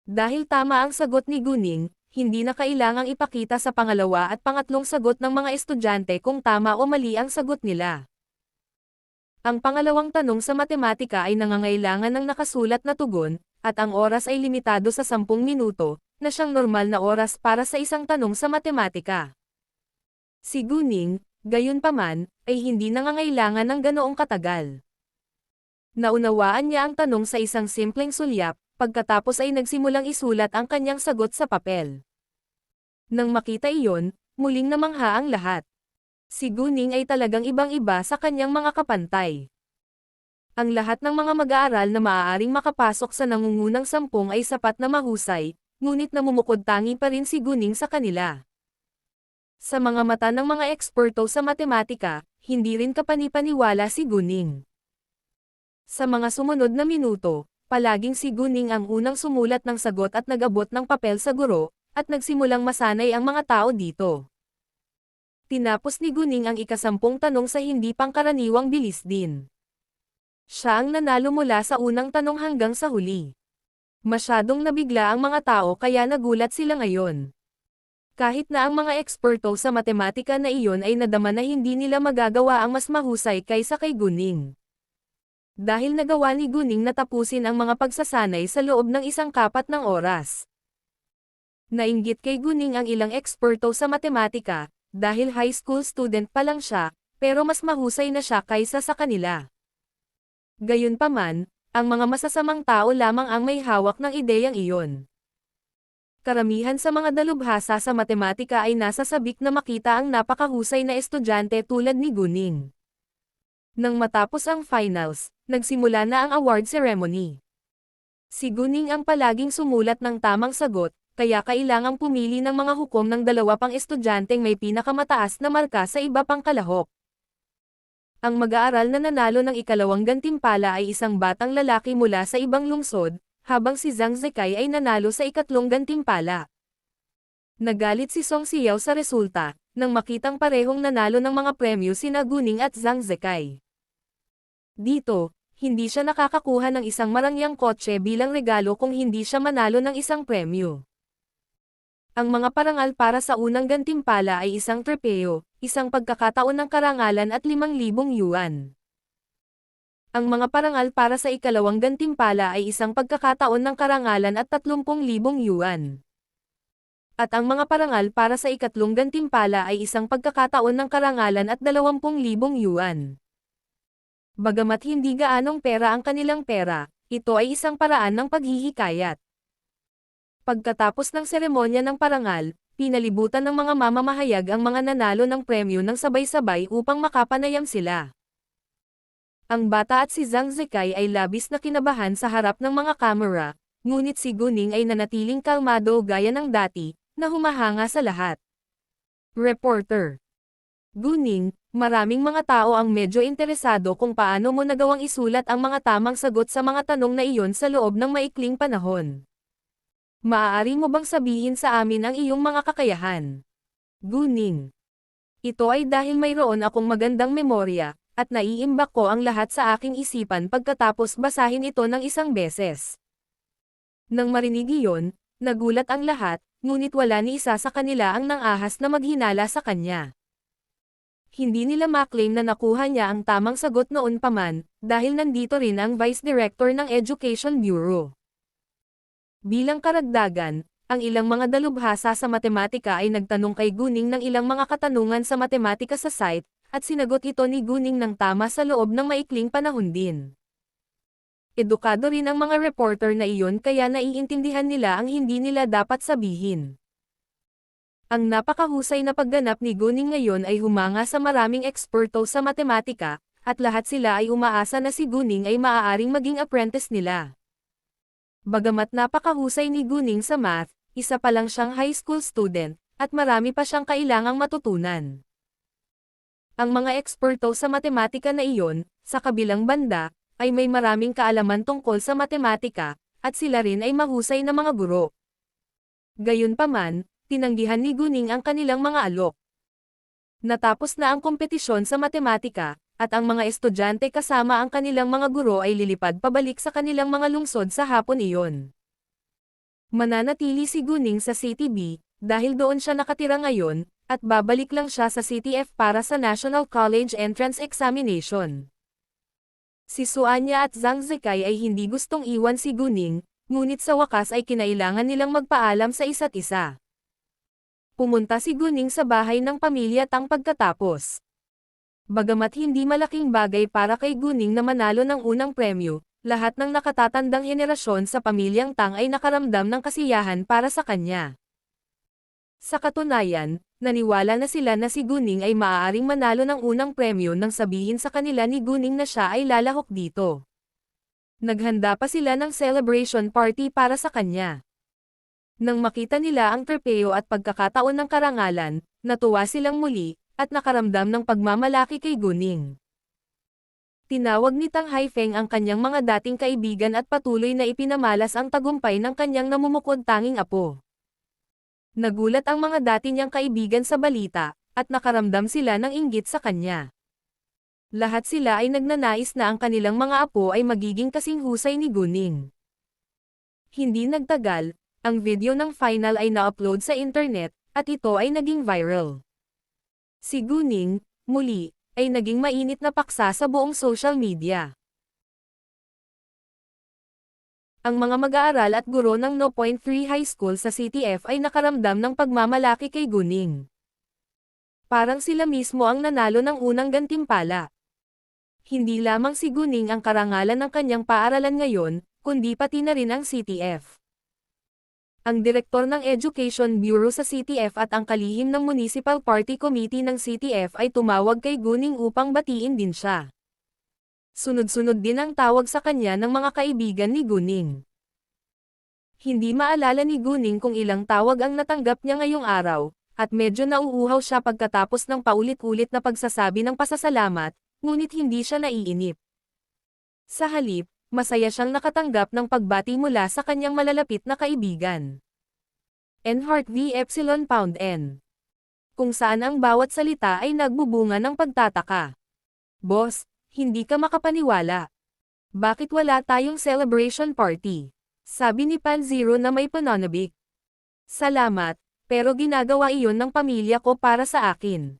Dahil tama ang sagot ni Guning, hindi na kailangang ipakita sa pangalawa at pangatlong sagot ng mga estudyante kung tama o mali ang sagot nila. Ang pangalawang tanong sa matematika ay nangangailangan ng nakasulat na tugon, at ang oras ay limitado sa 10 minuto, na siyang normal na oras para sa isang tanong sa matematika. Si Guning, gayunpaman, ay hindi nangangailangan ng ganoong katagal. Naunawaan niya ang tanong sa isang simpleng sulyap, pagkatapos ay nagsimulang isulat ang kanyang sagot sa papel. Nang makita iyon, muling namangha ang lahat. Si Guning ay talagang ibang-iba sa kanyang mga kapantay. Ang lahat ng mga mag-aaral na maaaring makapasok sa nangungunang 10 ay sapat na mahusay, ngunit namumukod tangi pa rin si Guning sa kanila. Sa mga mata ng mga eksperto sa matematika, hindi rin kapanipaniwala si Guning. Sa mga sumunod na minuto, palaging si Guning ang unang sumulat ng sagot at nag-abot ng papel sa guro, at nagsimulang masanay ang mga tao dito. Tinapos ni Guning ang ika-10 tanong sa hindi pangkaraniwang bilis din. Siya ang nanalo mula sa unang tanong hanggang sa huli. Masyadong nabigla ang mga tao kaya nagulat sila ngayon. Kahit na ang mga eksperto sa matematika na iyon ay nadama na hindi nila magagawa ang mas mahusay kaysa kay Guning. Dahil nagawa ni Guning na tapusin ang mga pagsasanay sa loob ng 1/4 ng oras. Nainggit kay Guning ang ilang eksperto sa matematika, dahil high school student pa lang siya, pero mas mahusay na siya kaysa sa kanila. Gayunpaman, ang mga masasamang tao lamang ang may hawak ng ideyang iyon. Karamihan sa mga dalubhasa sa matematika ay nasa sabik na makita ang napakahusay na estudyante tulad ni Guning. Nang matapos ang finals, nagsimula na ang award ceremony. Si Guning ang palaging sumulat ng tamang sagot, kaya kailangang pumili ng mga hukom ng 2 pang estudyanteng may pinakamataas na marka sa iba pang kalahok. Ang mag-aaral na nanalo ng ikalawang gantimpala ay isang batang lalaki mula sa ibang lungsod, habang si Zhang Zekai ay nanalo sa ikatlong gantimpala. Nagalit si Song Xiao sa resulta, nang makitang parehong nanalo ng mga premyo sina Guning at Zhang Zekai. Dito, hindi siya nakakakuha ng isang marangyang kotse bilang regalo kung hindi siya manalo ng isang premyo. Ang mga parangal para sa unang gantimpala ay isang trepeo, isang pagkakataon ng karangalan at 5,000 yuan. Ang mga parangal para sa ikalawang gantimpala ay isang pagkakataon ng karangalan at 30,000 yuan. At ang mga parangal para sa ikatlong gantimpala ay isang pagkakataon ng karangalan at 20,000 yuan. Bagamat hindi gaanong pera ang kanilang pera, ito ay isang paraan ng paghihikayat. Pagkatapos ng seremonya ng parangal, pinalibutan ng mga mamamahayag ang mga nanalo ng premyo ng sabay-sabay upang makapanayam sila. Ang bata at si Zhang Zekai ay labis na kinabahan sa harap ng mga kamera, ngunit si Guning ay nanatiling kalmado gaya ng dati, na humahanga sa lahat. Reporter Guning, maraming mga tao ang medyo interesado kung paano mo nagawang isulat ang mga tamang sagot sa mga tanong na iyon sa loob ng maikling panahon. Maaari mo bang sabihin sa amin ang iyong mga kakayahan? Guning. Ito ay dahil mayroon akong magandang memorya, at naiimbak ko ang lahat sa aking isipan pagkatapos basahin ito ng isang beses. Nang marinig iyon, nagulat ang lahat, ngunit wala ni isa sa kanila ang nangahas na maghinala sa kanya. Hindi nila maklaim na nakuha niya ang tamang sagot noon pa man, dahil nandito rin ang Vice Director ng Education Bureau. Bilang karagdagan, ang ilang mga dalubhasa sa matematika ay nagtanong kay Guning ng ilang mga katanungan sa matematika sa site, at sinagot ito ni Guning ng tama sa loob ng maikling panahon din. Edukado rin ang mga reporter na iyon kaya naiintindihan nila ang hindi nila dapat sabihin. Ang napakahusay na pagganap ni Guning ngayon ay humanga sa maraming eksperto sa matematika, at lahat sila ay umaasa na si Guning ay maaaring maging apprentice nila. Bagamat napakahusay ni Guning sa math, isa pa lang siyang high school student, at marami pa siyang kailangang matutunan. Ang mga eksperto sa matematika na iyon, sa kabilang banda, ay may maraming kaalaman tungkol sa matematika, at sila rin ay mahusay na mga guro. Gayunpaman, tinanggihan ni Guning ang kanilang mga alok. Natapos na ang kompetisyon sa matematika, at ang mga estudyante kasama ang kanilang mga guro ay lilipad pabalik sa kanilang mga lungsod sa hapon iyon. Mananatili si Guning sa CTB, dahil doon siya nakatira ngayon, at babalik lang siya sa CTF para sa National College Entrance Examination. Si Suanya at Zhang Zekai ay hindi gustong iwan si Guning, ngunit sa wakas ay kinailangan nilang magpaalam sa isa't isa. Pumunta si Guning sa bahay ng pamilya Tang pagkatapos. Bagamat hindi malaking bagay para kay Guning na manalo ng unang premyo, Lahat ng nakatatandang henerasyon sa pamilyang Tang ay nakaramdam ng kasiyahan para sa kanya. Sa katunayan, naniwala na sila na si Guning ay maaaring manalo ng unang premyo nang sabihin sa kanila ni Guning na siya ay lalahok dito. Naghanda pa sila ng celebration party para sa kanya. Nang makita nila ang trepeo at pagkakataon ng karangalan, natuwa silang muli, at nakaramdam ng pagmamalaki kay Guning. Tinawag ni Tang Haifeng ang kanyang mga dating kaibigan at patuloy na ipinamalas ang tagumpay ng kanyang namumukod-tanging apo. Nagulat ang mga dati niyang kaibigan sa balita, at nakaramdam sila ng inggit sa kanya. Lahat sila ay nagnanais na ang kanilang mga apo ay magiging kasing husay ni Guning. Hindi nagtagal, ang video ng final ay na-upload sa internet, at ito ay naging viral. Si Guning, muli, ay naging mainit na paksa sa buong social media. Ang mga mag-aaral at guro ng No. 3 High School sa CTF ay nakaramdam ng pagmamalaki kay Guning. Parang sila mismo ang nanalo ng unang gantimpala. Hindi lamang si Guning ang karangalan ng kanyang paaralan ngayon, kundi pati na rin ang CTF. Ang direktor ng Education Bureau sa CTF at ang kalihim ng Municipal Party Committee ng CTF ay tumawag kay Guning upang batiin din siya. Sunod-sunod din ang tawag sa kanya ng mga kaibigan ni Guning. Hindi maalala ni Guning kung ilang tawag ang natanggap niya ngayong araw, at medyo nauuhaw siya pagkatapos ng paulit-ulit na pagsasabi ng pasasalamat, ngunit hindi siya naiinip. Sa halip, masaya siyang nakatanggap ng pagbati mula sa kanyang malalapit na kaibigan. N-Heart V Epsilon Pound N. Kung saan ang bawat salita ay nagbubunga ng pagtataka. Boss, hindi ka makapaniwala. Bakit wala tayong celebration party? Sabi ni Panzero na may pananabik. Salamat, pero ginagawa iyon ng pamilya ko para sa akin.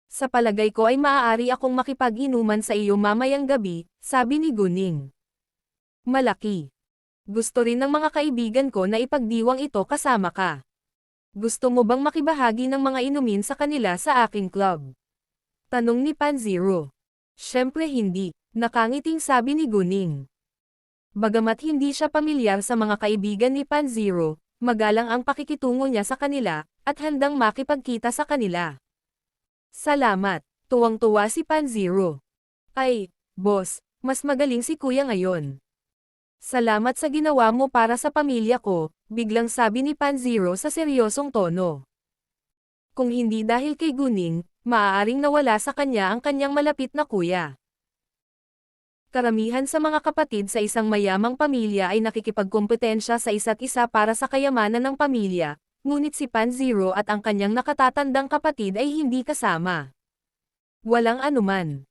Sa palagay ko ay maaari akong makipag-inuman sa iyo mamayang gabi, sabi ni Guning. Malaki. Gusto rin ng mga kaibigan ko na ipagdiwang ito kasama ka. Gusto mo bang makibahagi ng mga inumin sa kanila sa aking club? Tanong ni Panzero. Siyempre hindi, nakangiting sabi ni Guning. Bagamat hindi siya pamilyar sa mga kaibigan ni Panzero, magalang ang pakikitungo niya sa kanila, at handang makipagkita sa kanila. Salamat, tuwang-tuwa si Panzero. Ay, boss, mas magaling si kuya ngayon. Salamat sa ginawa mo para sa pamilya ko, biglang sabi ni Panzero sa seryosong tono. Kung hindi dahil kay Guning, maaaring nawala sa kanya ang kanyang malapit na kuya. Karamihan sa mga kapatid sa isang mayamang pamilya ay nakikipagkompetensya sa isa't isa para sa kayamanan ng pamilya, ngunit si Panzero at ang kanyang nakatatandang kapatid ay hindi kasama. Walang anuman.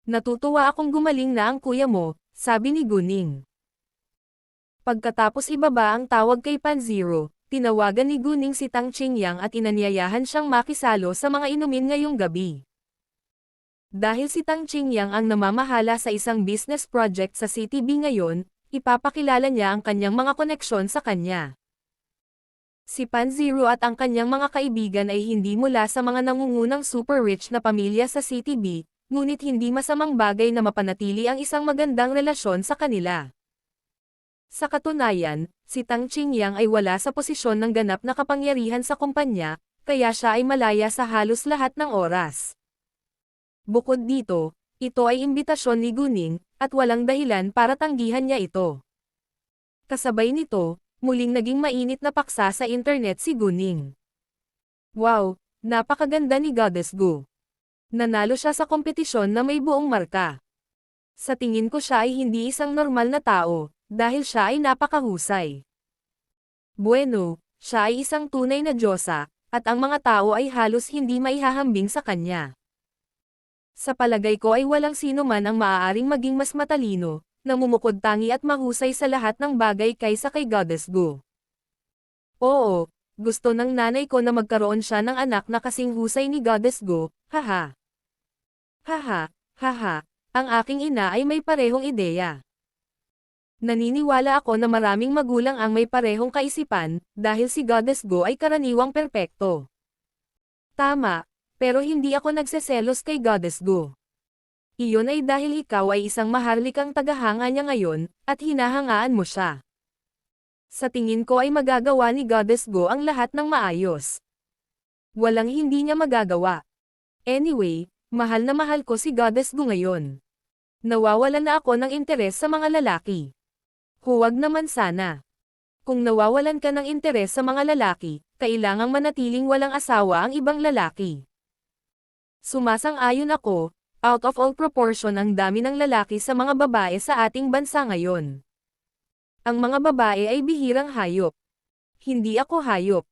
Natutuwa akong gumaling na ang kuya mo, sabi ni Guning. Pagkatapos ibaba ang tawag kay Panzero, tinawagan ni Guning si Tang Qingyang at inanyayahan siyang makisalo sa mga inumin ngayong gabi. Dahil si Tang Qingyang ang namamahala sa isang business project sa CTB ngayon, ipapakilala niya ang kanyang mga koneksyon sa kanya. Si Panzero at ang kanyang mga kaibigan ay hindi mula sa mga nangungunang super rich na pamilya sa CTB, ngunit hindi masamang bagay na mapanatili ang isang magandang relasyon sa kanila. Sa katunayan, si Tang Qingyang ay wala sa posisyon ng ganap na kapangyarihan sa kumpanya, kaya siya ay malaya sa halos lahat ng oras. Bukod dito, ito ay imbitasyon ni Guning, at walang dahilan para tanggihan niya ito. Kasabay nito, muling naging mainit na paksa sa internet si Guning. Wow, napakaganda ni Goddess Gu. Nanalo siya sa kompetisyon na may buong marka. Sa tingin ko siya ay hindi isang normal na tao, dahil siya ay napakahusay. Bueno, siya ay isang tunay na diyosa, at ang mga tao ay halos hindi maihahambing sa kanya. Sa palagay ko ay walang sino man ang maaaring maging mas matalino, namumukod-tangi at mahusay sa lahat ng bagay kaysa kay Goddess Gu. Oo, gusto ng nanay ko na magkaroon siya ng anak na kasing husay ni Goddess Gu, haha. Haha, haha, ang aking ina ay may parehong ideya. Naniniwala ako na maraming magulang ang may parehong kaisipan, dahil si Goddess Gu ay karaniwang perpekto. Tama. Pero hindi ako nagseselos kay Goddess Gu. Iyon ay dahil ikaw ay isang maharlikang tagahanga niya ngayon, at hinahangaan mo siya. Sa tingin ko ay magagawa ni Goddess Go ang lahat ng maayos. Walang hindi niya magagawa. Anyway, mahal na mahal ko si Goddess Go ngayon. Nawawalan na ako ng interes sa mga lalaki. Huwag naman sana. Kung nawawalan ka ng interes sa mga lalaki, kailangang manatiling walang asawa ang ibang lalaki. Sumasang-ayon ako, out of all proportion ang dami ng lalaki sa mga babae sa ating bansa ngayon. Ang mga babae ay bihirang hayop. Hindi ako hayop.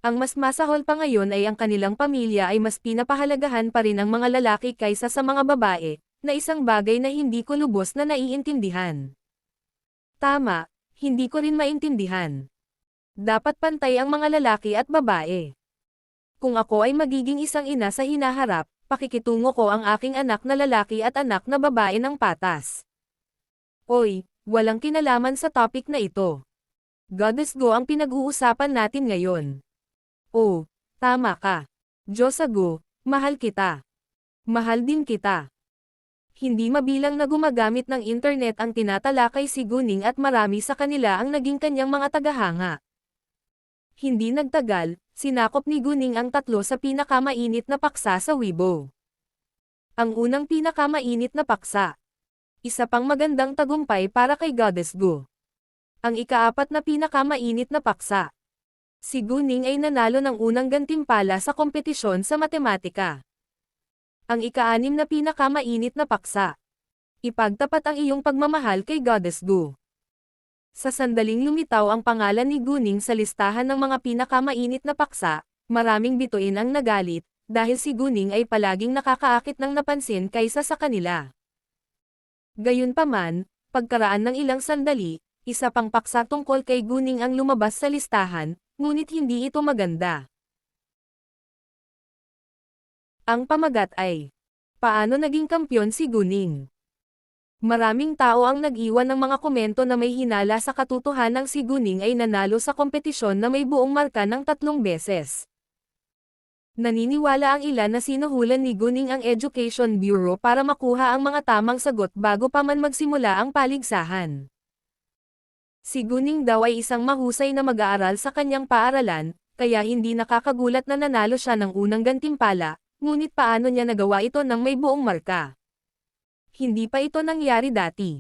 Ang mas masahol pa ngayon ay ang kanilang pamilya ay mas pinapahalagahan pa rin ang mga lalaki kaysa sa mga babae, na isang bagay na hindi ko lubos na naiintindihan. Tama, hindi ko rin maintindihan. Dapat pantay ang mga lalaki at babae. Kung ako ay magiging isang ina sa hinaharap, pakikitungo ko ang aking anak na lalaki at anak na babae ng patas. Oy, walang kinalaman sa topic na ito. Goddess Go ang pinag-uusapan natin ngayon. Oh, tama ka. Diyos Go, mahal kita. Mahal din kita. Hindi mabilang na gumagamit ng internet ang tinatalakay si Guning at marami sa kanila ang naging kanyang mga tagahanga. Hindi nagtagal, sinakop ni Guning ang 3 sa pinakamainit na paksa sa Weibo. Ang unang pinakamainit na paksa. Isa pang magandang tagumpay para kay Goddess Go. Ang ika-4 na pinakamainit na paksa. Si Guning ay nanalo ng unang gantimpala sa kompetisyon sa matematika. Ang ika-6 na pinakamainit na paksa. Ipagtapat ang iyong pagmamahal kay Goddess Go. Sa sandaling lumitaw ang pangalan ni Guning sa listahan ng mga pinakamainit na paksa, maraming bituin ang nagalit, dahil si Guning ay palaging nakakaakit ng napansin kaysa sa kanila. Gayunpaman, pagkaraan ng ilang sandali, isa pang paksa tungkol kay Guning ang lumabas sa listahan, ngunit hindi ito maganda. Ang pamagat ay, paano naging kampyon si Guning? Maraming tao ang nag-iwan ng mga komento na may hinala sa katotohanang si Guning ay nanalo sa kompetisyon na may buong marka ng 3 beses. Naniniwala ang ilan na sinuhulan ni Guning ang Education Bureau para makuha ang mga tamang sagot bago pa man magsimula ang paligsahan. Si Guning daw ay isang mahusay na mag-aaral sa kanyang paaralan, kaya hindi nakakagulat na nanalo siya ng unang gantimpala, ngunit paano niya nagawa ito nang may buong marka? Hindi pa ito nangyari dati.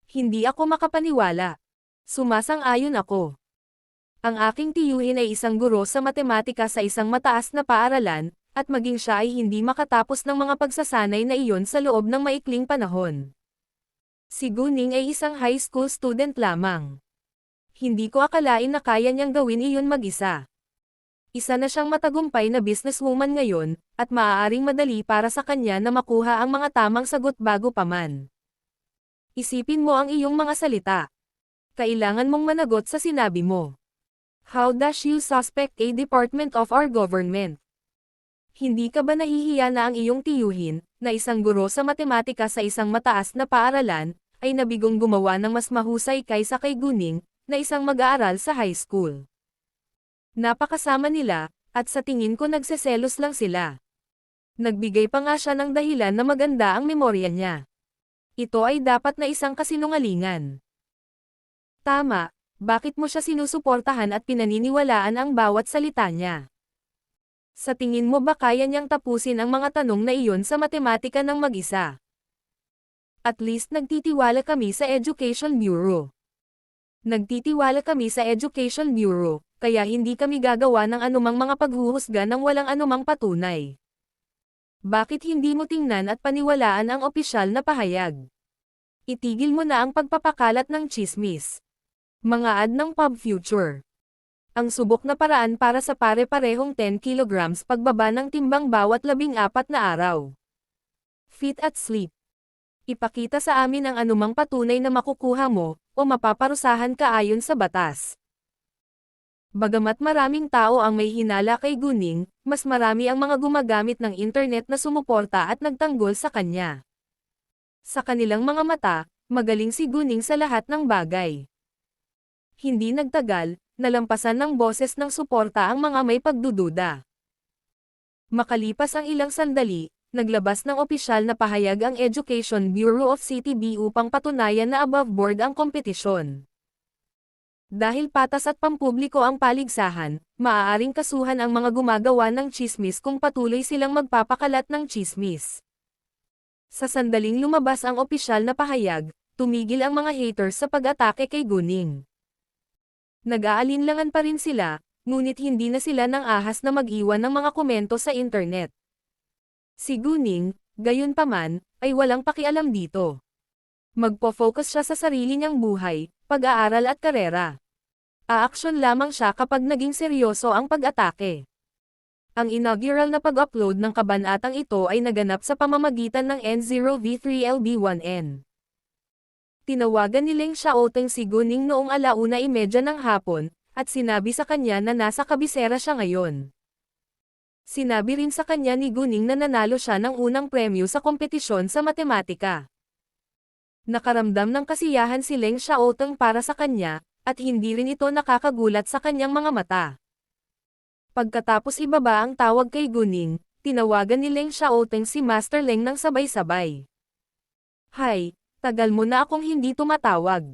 Hindi ako makapaniwala. Sumasang-ayon ako. Ang aking tiyuhin ay isang guro sa matematika sa isang mataas na paaralan, at maging siya ay hindi makatapos ng mga pagsasanay na iyon sa loob ng maikling panahon. Si Guning ay isang high school student lamang. Hindi ko akalain na kaya niyang gawin iyon mag-isa. Isa na siyang matagumpay na businesswoman ngayon, at maaaring madali para sa kanya na makuha ang mga tamang sagot bago pa man. Isipin mo ang iyong mga salita. Kailangan mong managot sa sinabi mo. How does you suspect a department of our government? Hindi ka ba nahihiya na ang iyong tiyuhin, na isang guro sa matematika sa isang mataas na paaralan, ay nabigong gumawa ng mas mahusay kaysa kay Guning, na isang mag-aaral sa high school? Napakasama nila, at sa tingin ko nagseselos lang sila. Nagbigay pa nga siya ng dahilan na maganda ang memorya niya. Ito ay dapat na isang kasinungalingan. Tama, bakit mo siya sinusuportahan at pinaniniwalaan ang bawat salita niya? Sa tingin mo ba kaya niyang tapusin ang mga tanong na iyon sa matematika ng mag-isa? At least nagtitiwala kami sa Education Bureau. Nagtitiwala kami sa Education Bureau, kaya hindi kami gagawa ng anumang mga paghuhusga ng walang anumang patunay. Bakit hindi mo tingnan at paniwalaan ang opisyal na pahayag? Itigil mo na ang pagpapakalat ng tsismis. Mga ad ng PubFuture. Ang subok na paraan para sa pare-parehong 10 kilograms pagbaba ng timbang bawat 14 na araw. Fit at Sleep. Ipakita sa amin ang anumang patunay na makukuha mo, o mapaparusahan ka ayon sa batas. Bagamat maraming tao ang may hinala kay Guning, mas marami ang mga gumagamit ng internet na sumuporta at nagtanggol sa kanya. Sa kanilang mga mata, magaling si Guning sa lahat ng bagay. Hindi nagtagal, nalampasan ng boses ng suporta ang mga may pagdududa. Makalipas ang ilang sandali, naglabas ng opisyal na pahayag ang Education Bureau of CTB upang patunayan na above board ang kompetisyon. Dahil patas at pampubliko ang paligsahan, maaaring kasuhan ang mga gumagawa ng tsismis kung patuloy silang magpapakalat ng tsismis. Sa sandaling lumabas ang opisyal na pahayag, tumigil ang mga haters sa pag-atake kay Guning. Nag-aalinlangan pa rin sila, ngunit hindi na sila nang ahas na mag-iwan ng mga komento sa internet. Si Guning, gayunpaman, ay walang pakialam dito. Magpo-focus siya sa sarili niyang buhay, pag-aaral at karera. Aaksyon lamang siya kapag naging seryoso ang pag-atake. Ang inaugural na pag-upload ng kabanatang ito ay naganap sa pamamagitan ng N0V3LB1N. Tinawagan ni Leng Xiaoteng si Guning noong 1:30 ng hapon, at sinabi sa kanya na nasa kabisera siya ngayon. Sinabi rin sa kanya ni Guning na nanalo siya ng unang premyo sa kompetisyon sa matematika. Nakaramdam ng kasiyahan si Leng Xiaoteng para sa kanya, at hindi rin ito nakakagulat sa kanyang mga mata. Pagkatapos ibaba ang tawag kay Guning, tinawagan ni Leng Xiaoteng si Master Leng ng sabay-sabay. "Hay, tagal mo na akong hindi tumatawag.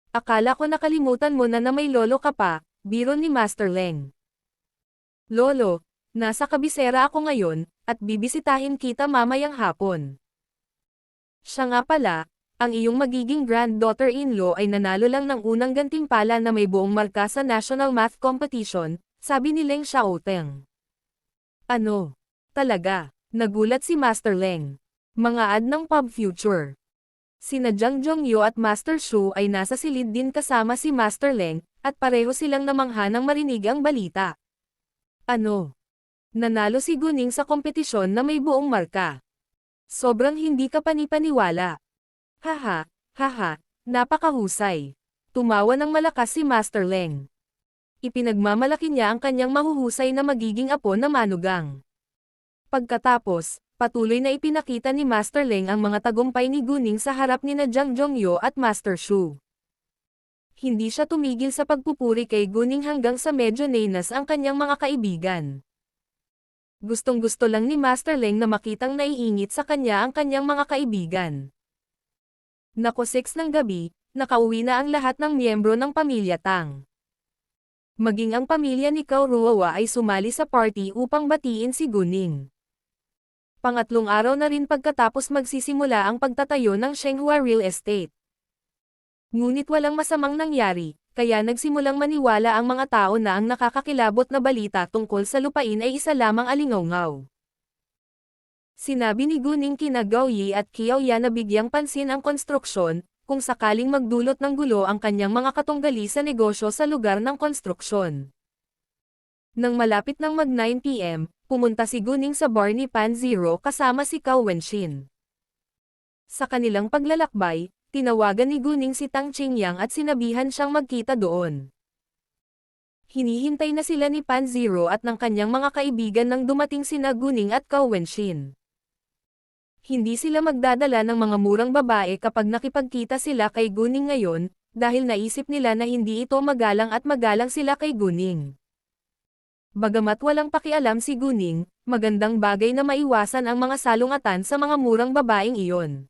Akala ko nakalimutan mo na may lolo ka pa," biro ni Master Leng. "Lolo, nasa kabisera ako ngayon, at bibisitahin kita mamayang hapon." Siya nga pala, ang iyong magiging granddaughter-in-law ay nanalo lang ng unang gantimpala na may buong marka sa National Math Competition, sabi ni Leng Xiaoteng. "Ano? Talaga?" Nagulat si Master Leng. Mga ad ng Pub Future. Sina Zhang Zhongyo at Master Shu ay nasa silid din kasama si Master Leng, at pareho silang namangha nang marinig ang balita. "Ano? Nanalo si Guning sa kompetisyon na may buong marka. Sobrang hindi ka panipaniwala. Haha, haha, napakahusay." Tumawa ng malakas si Master Leng. Ipinagmamalaki niya ang kanyang mahuhusay na magiging apo na manugang. Pagkatapos, patuloy na ipinakita ni Master Leng ang mga tagumpay ni Guning sa harap ni Zhang Zhongyo at Master Shu. Hindi siya tumigil sa pagpupuri kay Guning hanggang sa medyo nainas ang kanyang mga kaibigan. Gustong-gusto lang ni Master Leng na makitang naiingit sa kanya ang kanyang mga kaibigan. Nako 6 ng gabi, nakauwi na ang lahat ng miyembro ng pamilya Tang. Maging ang pamilya ni Cao Ruowa ay sumali sa party upang batiin si Guning. Pangatlong araw na rin pagkatapos magsisimula ang pagtatayo ng Shenghua Real Estate. Ngunit walang masamang nangyari, kaya nagsimulang maniwala ang mga tao na ang nakakakilabot na balita tungkol sa lupain ay isa lamang alingawngaw. Sinabi ni Guning kina Gao Yi at Qiao Ya na bigyang pansin ang konstruksyon, kung sakaling magdulot ng gulo ang kanyang mga katunggali sa negosyo sa lugar ng konstruksyon. Nang malapit ng mag 9 PM, pumunta si Guning sa bar ni Pan Zero kasama si Cao Wenxin. Sa kanilang paglalakbay, tinawagan ni Guning si Tang Qingyang at sinabihan siyang magkita doon. Hinihintay na sila ni Pan Zero at ng kanyang mga kaibigan nang dumating sina Guning at Cao Wenxin. Hindi sila magdadala ng mga murang babae kapag nakipagkita sila kay Guning ngayon, dahil naisip nila na hindi ito magalang at magalang sila kay Guning. Bagamat walang pakialam si Guning, magandang bagay na maiwasan ang mga salungatan sa mga murang babaeng iyon.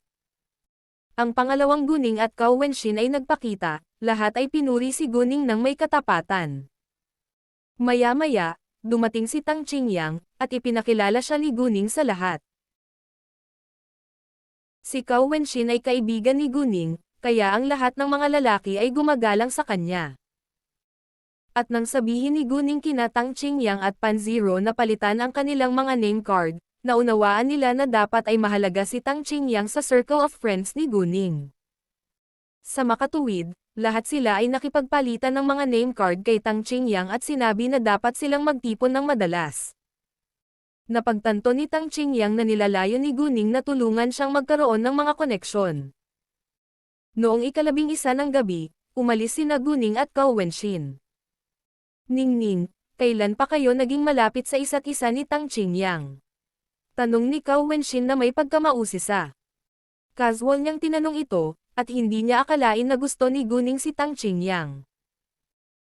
Ang pangalawang Guning at Cao Wenxin ay nagpakita, lahat ay pinuri si Guning ng may katapatan. Maya-maya, dumating si Tang Qingyang, at ipinakilala siya ni Guning sa lahat. Si Cao Wenxin ay kaibigan ni Guning, kaya ang lahat ng mga lalaki ay gumagalang sa kanya. At nang sabihin ni Guning kina Tang Qingyang at Pan Zero na palitan ang kanilang mga name card, naunawaan nila na dapat ay mahalaga si Tang Qingyang sa circle of friends ni Guning. Sa makatuwid, lahat sila ay nakipagpalitan ng mga name card kay Tang Qingyang at sinabi na dapat silang magtipon ng madalas. Napagtanto ni Tang Qingyang na nilalayo ni Guning na tulungan siyang magkaroon ng mga koneksyon. Noong 11 ng gabi, umalis sina Guning at Cao Wenxin. "Ningning, kailan pa kayo naging malapit sa isa't isa ni Tang Qingyang?" Tanong ni Cao Wenxin na may pagkamausisa. Casual niyang tinanong ito, at hindi niya akalain na gusto ni Guning si Tang Qingyang.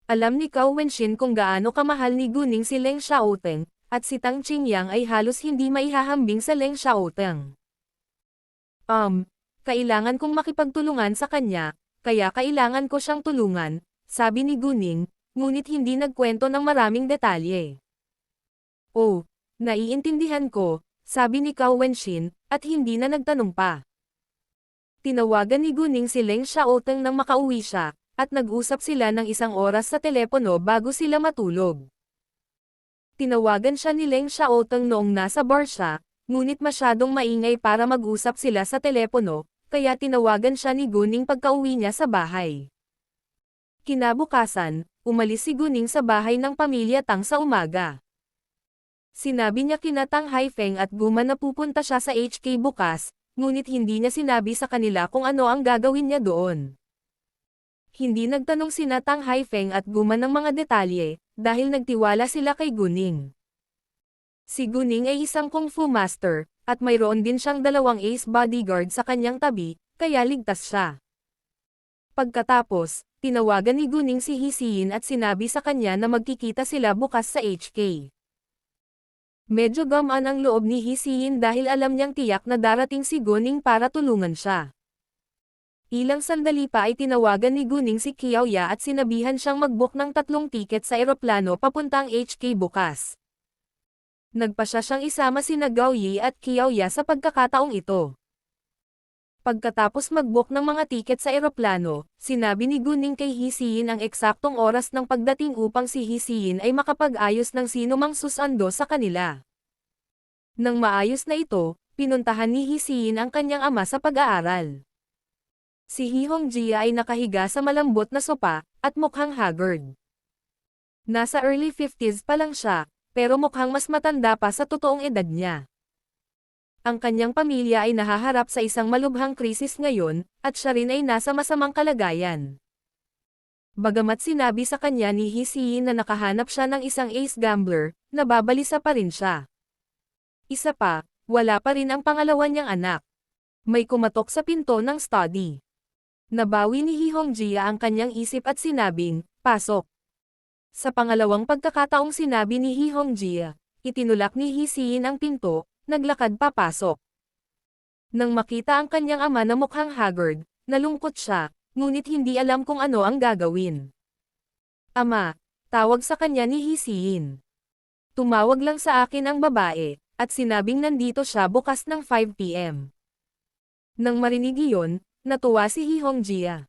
Alam ni Cao Wenxin kung gaano kamahal ni Guning si Leng Xiaoteng, at si Tang Qingyang ay halos hindi maihahambing sa Leng Xiaoteng. Kailangan kong makipagtulungan sa kanya, kaya kailangan ko siyang tulungan, sabi ni Guning, ngunit hindi nagkwento ng maraming detalye. Oh, naiintindihan ko, sabi ni Cao Wenxin, at hindi na nagtanong pa. Tinawagan ni Guning si Leng Xiaoteng nang makauwi siya, at nag-usap sila ng 1 oras sa telepono bago sila matulog. Tinawagan siya ni Leng Xiaoteng noong nasa bar siya, ngunit masyadong maingay para mag-usap sila sa telepono, kaya tinawagan siya ni Guning pagka-uwi niya sa bahay. Kinabukasan, umalis si Guning sa bahay ng pamilya Tang sa umaga. Sinabi niya kina Tang Haifeng at Guma na pupunta siya sa HK bukas, ngunit hindi niya sinabi sa kanila kung ano ang gagawin niya doon. Hindi nagtanong sina Tang Haifeng at Guma ng mga detalye, dahil nagtiwala sila kay Guning. Si Guning ay isang kung fu master, at mayroon din siyang 2 ace bodyguard sa kanyang tabi, kaya ligtas siya. Pagkatapos, tinawagan ni Guning si Hisiyin at sinabi sa kanya na magkikita sila bukas sa HK. Medyo gamaan ang loob ni Hisiyin dahil alam niyang tiyak na darating si Guning para tulungan siya. Ilang sandali pa ay tinawagan ni Guning si Qiaoya at sinabihan siyang mag-book ng 3 tiket sa eroplano papuntang HK bukas. Nagpasya siyang isama sina Gao Yi at Qiaoya sa pagkakataong ito. Pagkatapos mag-book ng mga tiket sa eroplano, sinabi ni Guning kay Hisiyin ang eksaktong oras ng pagdating upang si Hisiyin ay makapag-ayos ng sinumang susando sa kanila. Nang maayos na ito, pinuntahan ni Hisiyin ang kanyang ama sa pag-aaral. Si Hihongjia ay nakahiga sa malambot na sopa, at mukhang haggard. Nasa early 50s pa lang siya, pero mukhang mas matanda pa sa totoong edad niya. Ang kanyang pamilya ay nahaharap sa isang malubhang krisis ngayon, at siya rin ay nasa masamang kalagayan. Bagamat sinabi sa kanya ni Hisiyin na nakahanap siya ng isang ace gambler, nababalisa pa rin siya. Isa pa, wala pa rin ang pangalawa niyang anak. May kumatok sa pinto ng study. Nabawi ni Hihongjia ang kanyang isip at sinabing, "Pasok." Sa pangalawang pagkakataong sinabi ni Hihongjia, itinulak ni Hisiyin ang pinto, naglakad papasok. Nang makita ang kanyang ama na mukhang haggard, nalungkot siya, ngunit hindi alam kung ano ang gagawin. "Ama," tawag sa kanya ni Hisiyin. "Tumawag lang sa akin ang babae, at sinabing nandito siya bukas ng 5 p.m. Nang marinig iyon, natuwa si Hihongjia.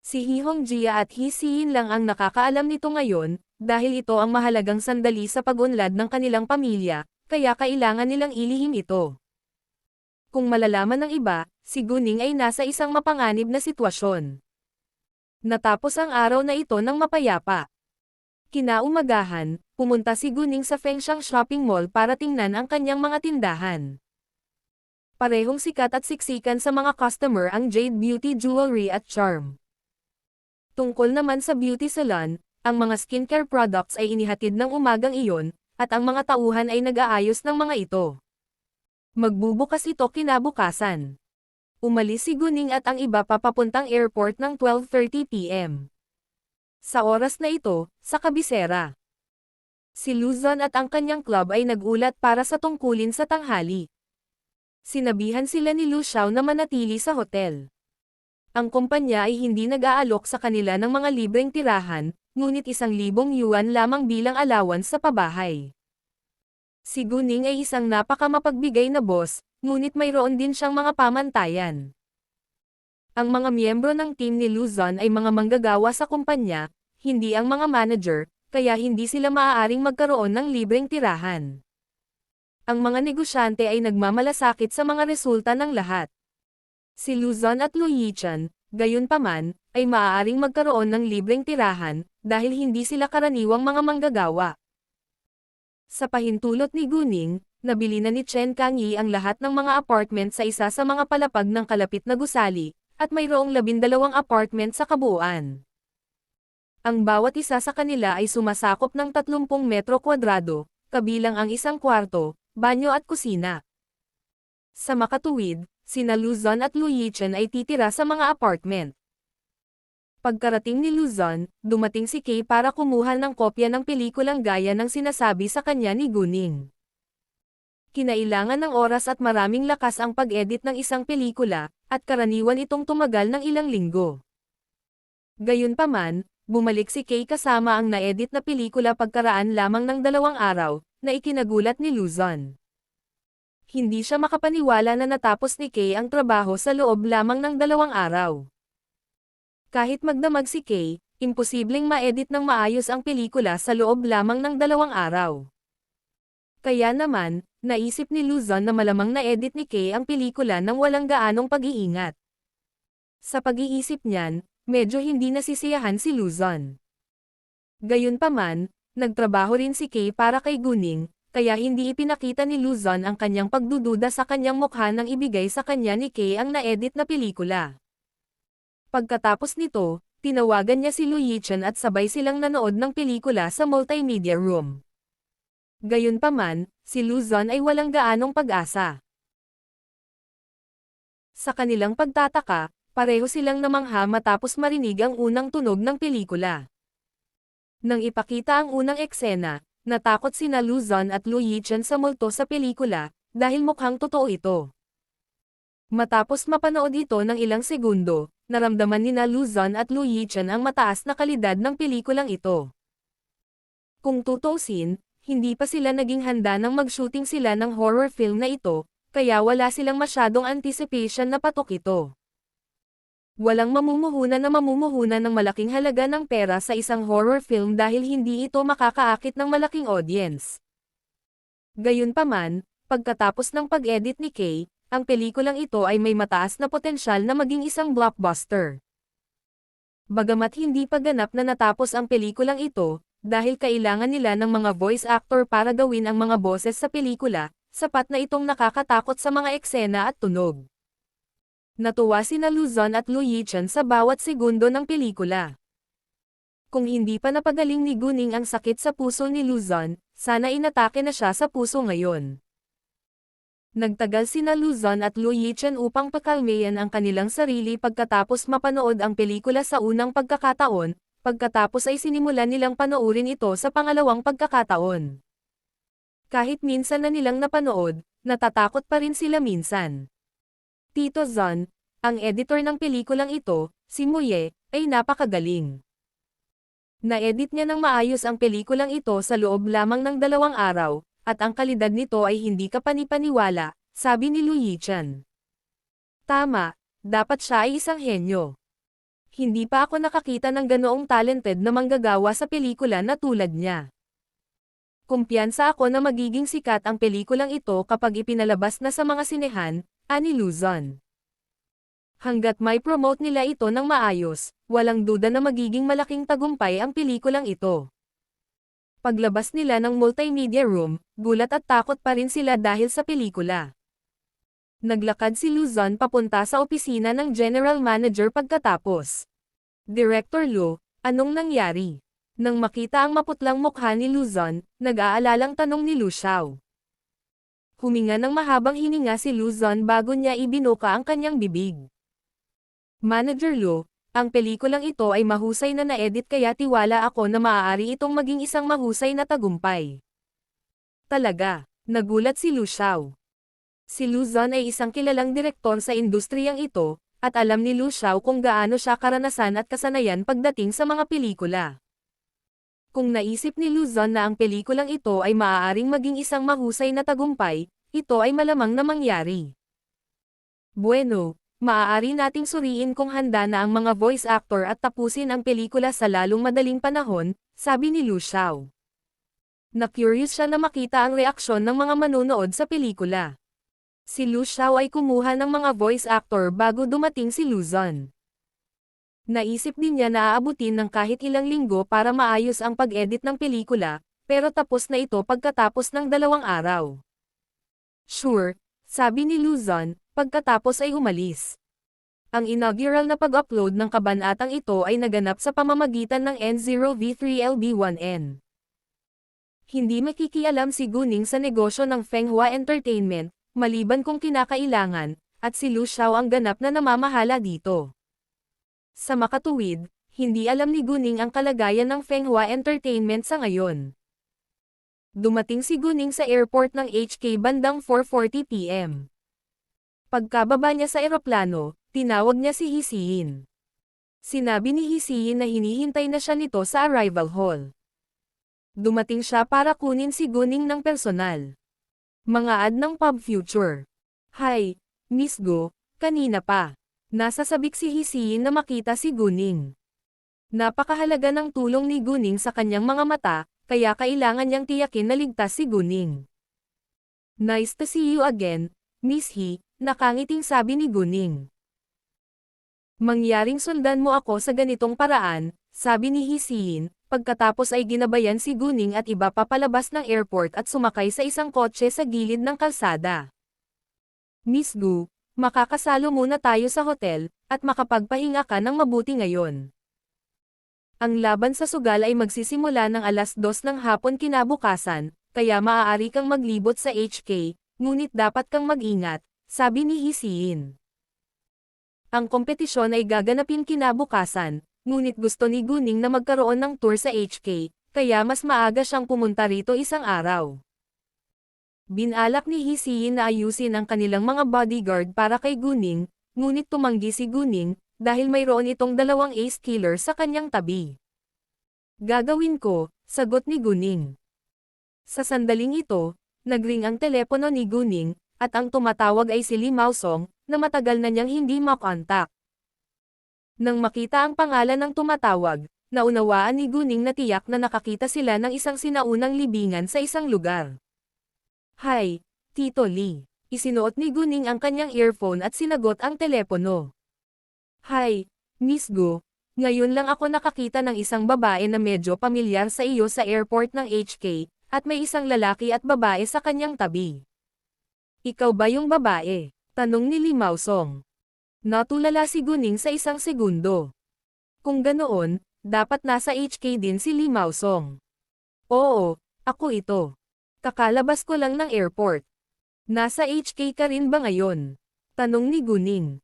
Si Hihongjia at Hisiyin lang ang nakakaalam nito ngayon, dahil ito ang mahalagang sandali sa pag-unlad ng kanilang pamilya, kaya kailangan nilang ilihim ito. Kung malalaman ng iba, si Guning ay nasa isang mapanganib na sitwasyon. Natapos ang araw na ito ng mapayapa. Kinaumagahan, pumunta si Guning sa Fengshan Shopping Mall para tingnan ang kanyang mga tindahan. Parehong sikat at siksikan sa mga customer ang Jade Beauty Jewelry at Charm. Tungkol naman sa beauty salon, ang mga skincare products ay inihatid ng umagang iyon, at ang mga tauhan ay nag-aayos ng mga ito. Magbubukas ito kinabukasan. Umalis si Guning at ang iba papuntang airport ng 12:30 p.m. Sa oras na ito, sa kabisera, si Luzon at ang kanyang club ay nagulat para sa tungkulin sa tanghali. Sinabihan sila ni Lu Xiao na manatili sa hotel. Ang kumpanya ay hindi nag-aalok sa kanila ng mga libreng tirahan, ngunit 1,000 yuan lamang bilang allowance sa pabahay. Si Guning ay isang napakamapagbigay na boss, ngunit mayroon din siyang mga pamantayan. Ang mga miyembro ng team ni Luzon ay mga manggagawa sa kumpanya, hindi ang mga manager, kaya hindi sila maaaring magkaroon ng libreng tirahan. Ang mga negosyante ay nagmamalasakit sa mga resulta ng lahat. Si Luzon at Lu Yichan, gayunpaman, ay maaaring magkaroon ng libreng tirahan, dahil hindi sila karaniwang mga manggagawa. Sa pahintulot ni Guning, nabili na ni Chen Kangyi ang lahat ng mga apartment sa isa sa mga palapag ng kalapit na gusali, at mayroong 12 apartment sa kabuuan. Ang bawat isa sa kanila ay sumasakop ng 30 metro kwadrado, kabilang ang isang kwarto, banyo at kusina. Sa makatuwid, sina Luzon at Lu Yichan ay titira sa mga apartment. Pagkarating ni Luzon, dumating si Kay para kumuha ng kopya ng pelikulang gaya ng sinasabi sa kanya ni Guning. Kinailangan ng oras at maraming lakas ang pag-edit ng isang pelikula, at karaniwan itong tumagal ng ilang linggo. Gayunpaman, bumalik si Kay kasama ang na-edit na pelikula pagkaraan lamang ng 2 araw, na ikinagulat ni Luzon. Hindi siya makapaniwala na natapos ni Kay ang trabaho sa loob lamang ng 2 araw. Kahit magdamag si Kay, imposibleng ma-edit ng maayos ang pelikula sa loob lamang ng 2 araw. Kaya naman, naisip ni Luzon na malamang na-edit ni Kay ang pelikula nang walang gaanong pag-iingat. Sa pag-iisip niyan, medyo hindi nasisiyahan si Luzon. Gayunpaman, nagtrabaho rin si Kay para kay Guning, kaya hindi ipinakita ni Luzon ang kanyang pagdududa sa kanyang mukha nang ibigay sa kanya ni Kay ang na-edit na pelikula. Pagkatapos nito, tinawagan niya si Lu Yichen at sabay silang nanood ng pelikula sa multimedia room. Gayunpaman, si Luzon ay walang gaanong pag-asa. Sa kanilang pagtataka, pareho silang namangha matapos marinig ang unang tunog ng pelikula. Nang ipakita ang unang eksena, natakot sina Luzon at Lu Yichen sa multo sa pelikula, dahil mukhang totoo ito. Matapos mapanood ito ng ilang segundo, naramdaman nina Luzon at Lu Yichen ang mataas na kalidad ng pelikulang ito. Kung tutuusin, hindi pa sila naging handa nang mag-shooting sila ng horror film na ito, kaya wala silang masyadong anticipation na patok ito. Walang mamumuhunan ng malaking halaga ng pera sa isang horror film dahil hindi ito makakaakit ng malaking audience. Gayunpaman, pagkatapos ng pag-edit ni Kay, ang pelikulang ito ay may mataas na potensyal na maging isang blockbuster. Bagamat hindi pa ganap na natapos ang pelikulang ito, dahil kailangan nila ng mga voice actor para gawin ang mga boses sa pelikula, sapat na itong nakakatakot sa mga eksena at tunog. Natuwa sina Luzon at Lu Yichen sa bawat segundo ng pelikula. Kung hindi pa napagaling ni Guning ang sakit sa puso ni Luzon, sana inatake na siya sa puso ngayon. Nagtagal sina Luzon at Lu Yichen upang pakalmayan ang kanilang sarili pagkatapos mapanood ang pelikula sa unang pagkakataon, pagkatapos ay sinimulan nilang panoorin ito sa pangalawang pagkakataon. Kahit minsan na nilang napanood, natatakot pa rin sila minsan. Tito Zon, ang editor ng pelikulang ito, si Muye, ay napakagaling. Na-edit niya ng maayos ang pelikulang ito sa loob lamang ng 2 araw, at ang kalidad nito ay hindi kapanipaniwala, sabi ni Lu Yichen. Tama, dapat siya ay isang henyo. Hindi pa ako nakakita ng ganoong talented na manggagawa sa pelikula na tulad niya. Kumpiyansa ako na magiging sikat ang pelikulang ito kapag ipinalabas na sa mga sinehan, ani Luzon. Hanggat may promote nila ito ng maayos, walang duda na magiging malaking tagumpay ang pelikulang ito. Paglabas nila ng multimedia room, gulat at takot pa rin sila dahil sa pelikula. Naglakad si Luzon papunta sa opisina ng general manager pagkatapos. Director Lu, anong nangyari? Nang makita ang maputlang mukha ni Luzon, nag-aalalang tanong ni Lu Xiao. Huminga ng mahabang hininga si Luzon bago niya ibinuka ang kanyang bibig. Manager Lu, ang pelikulang ito ay mahusay na na-edit kaya tiwala ako na maaari itong maging isang mahusay na tagumpay. Talaga, nagulat si Lu Xiao. Si Luzon ay isang kilalang direktor sa industriyang ito, at alam ni Lu Xiao kung gaano siya karanasan at kasanayan pagdating sa mga pelikula. Kung naisip ni Luzon na ang pelikulang ito ay maaaring maging isang mahusay na tagumpay, ito ay malamang na mangyari. Bueno, maaari nating suriin kung handa na ang mga voice actor at tapusin ang pelikula sa lalong madaling panahon, sabi ni Lu Xiao. Na-curious siya na makita ang reaksyon ng mga manonood sa pelikula. Si Lu Xiao ay kumuha ng mga voice actor bago dumating si Luzon. Naisip din niya na aabutin ng kahit ilang linggo para maayos ang pag-edit ng pelikula, pero tapos na ito pagkatapos ng 2 araw. Sure, sabi ni Luzon, pagkatapos ay umalis. Ang inaugural na pag-upload ng kabanatang ito ay naganap sa pamamagitan ng N0V3LB1N. Hindi makikialam si Guning sa negosyo ng Fenghua Entertainment, maliban kung kinakailangan, at si Lu Xiao ang ganap na namamahala dito. Sa makatuwid, hindi alam ni Guning ang kalagayan ng Fenghua Entertainment sa ngayon. Dumating si Guning sa airport ng HK bandang 4:40 PM. Pagkababa niya sa eroplano, tinawag niya si Hisiin. Sinabi ni Hisiin na hinihintay na siya nito sa arrival hall. Dumating siya para kunin si Guning ng personal. Mga ad ng Pub Future. Hi, Miss Go, kanina pa. Nasa sabik si Hisiin na makita si Guning. Napakahalaga ng tulong ni Guning sa kanyang mga mata, kaya kailangan niyang tiyakin na ligtas si Guning. Nice to see you again, Miss He, nakangiting sabi ni Guning. Mangyaring sundan mo ako sa ganitong paraan, sabi ni Hisiin, pagkatapos ay ginabayan si Guning at iba pa palabas ng airport at sumakay sa isang kotse sa gilid ng kalsada. Miss Gu, makakasalo muna tayo sa hotel, at makapagpahinga ka ng mabuti ngayon. Ang laban sa sugal ay magsisimula ng 2:00 ng hapon kinabukasan, kaya maaari kang maglibot sa HK, ngunit dapat kang mag-ingat, sabi ni Hisiin. Ang kompetisyon ay gaganapin kinabukasan, ngunit gusto ni Guning na magkaroon ng tour sa HK, kaya mas maaga siyang pumunta rito isang araw. Binalak ni Hisiin na ayusin ang kanilang mga bodyguard para kay Guning, ngunit tumanggi si Guning, dahil mayroon itong 2 ace killer sa kanyang tabi. Gagawin ko, sagot ni Guning. Sa sandaling ito, nagring ang telepono ni Guning, at ang tumatawag ay si Lee Maosong, na matagal na niyang hindi makontak. Nang makita ang pangalan ng tumatawag, naunawaan ni Guning na tiyak na nakakita sila ng isang sinaunang libingan sa isang lugar. Hi, Tito Lee. Isinuot ni Guning ang kanyang earphone at sinagot ang telepono. Hi, Miss Go. Ngayon lang ako nakakita ng isang babae na medyo pamilyar sa iyo sa airport ng HK, at may isang lalaki at babae sa kanyang tabi. Ikaw ba yung babae? Tanong ni Lee Maosong. Natulala si Guning sa isang segundo. Kung ganoon, dapat nasa HK din si Lee Maosong. Oo, ako ito. Kakalabas ko lang ng airport. Nasa HK ka rin ba ngayon? Tanong ni Guning.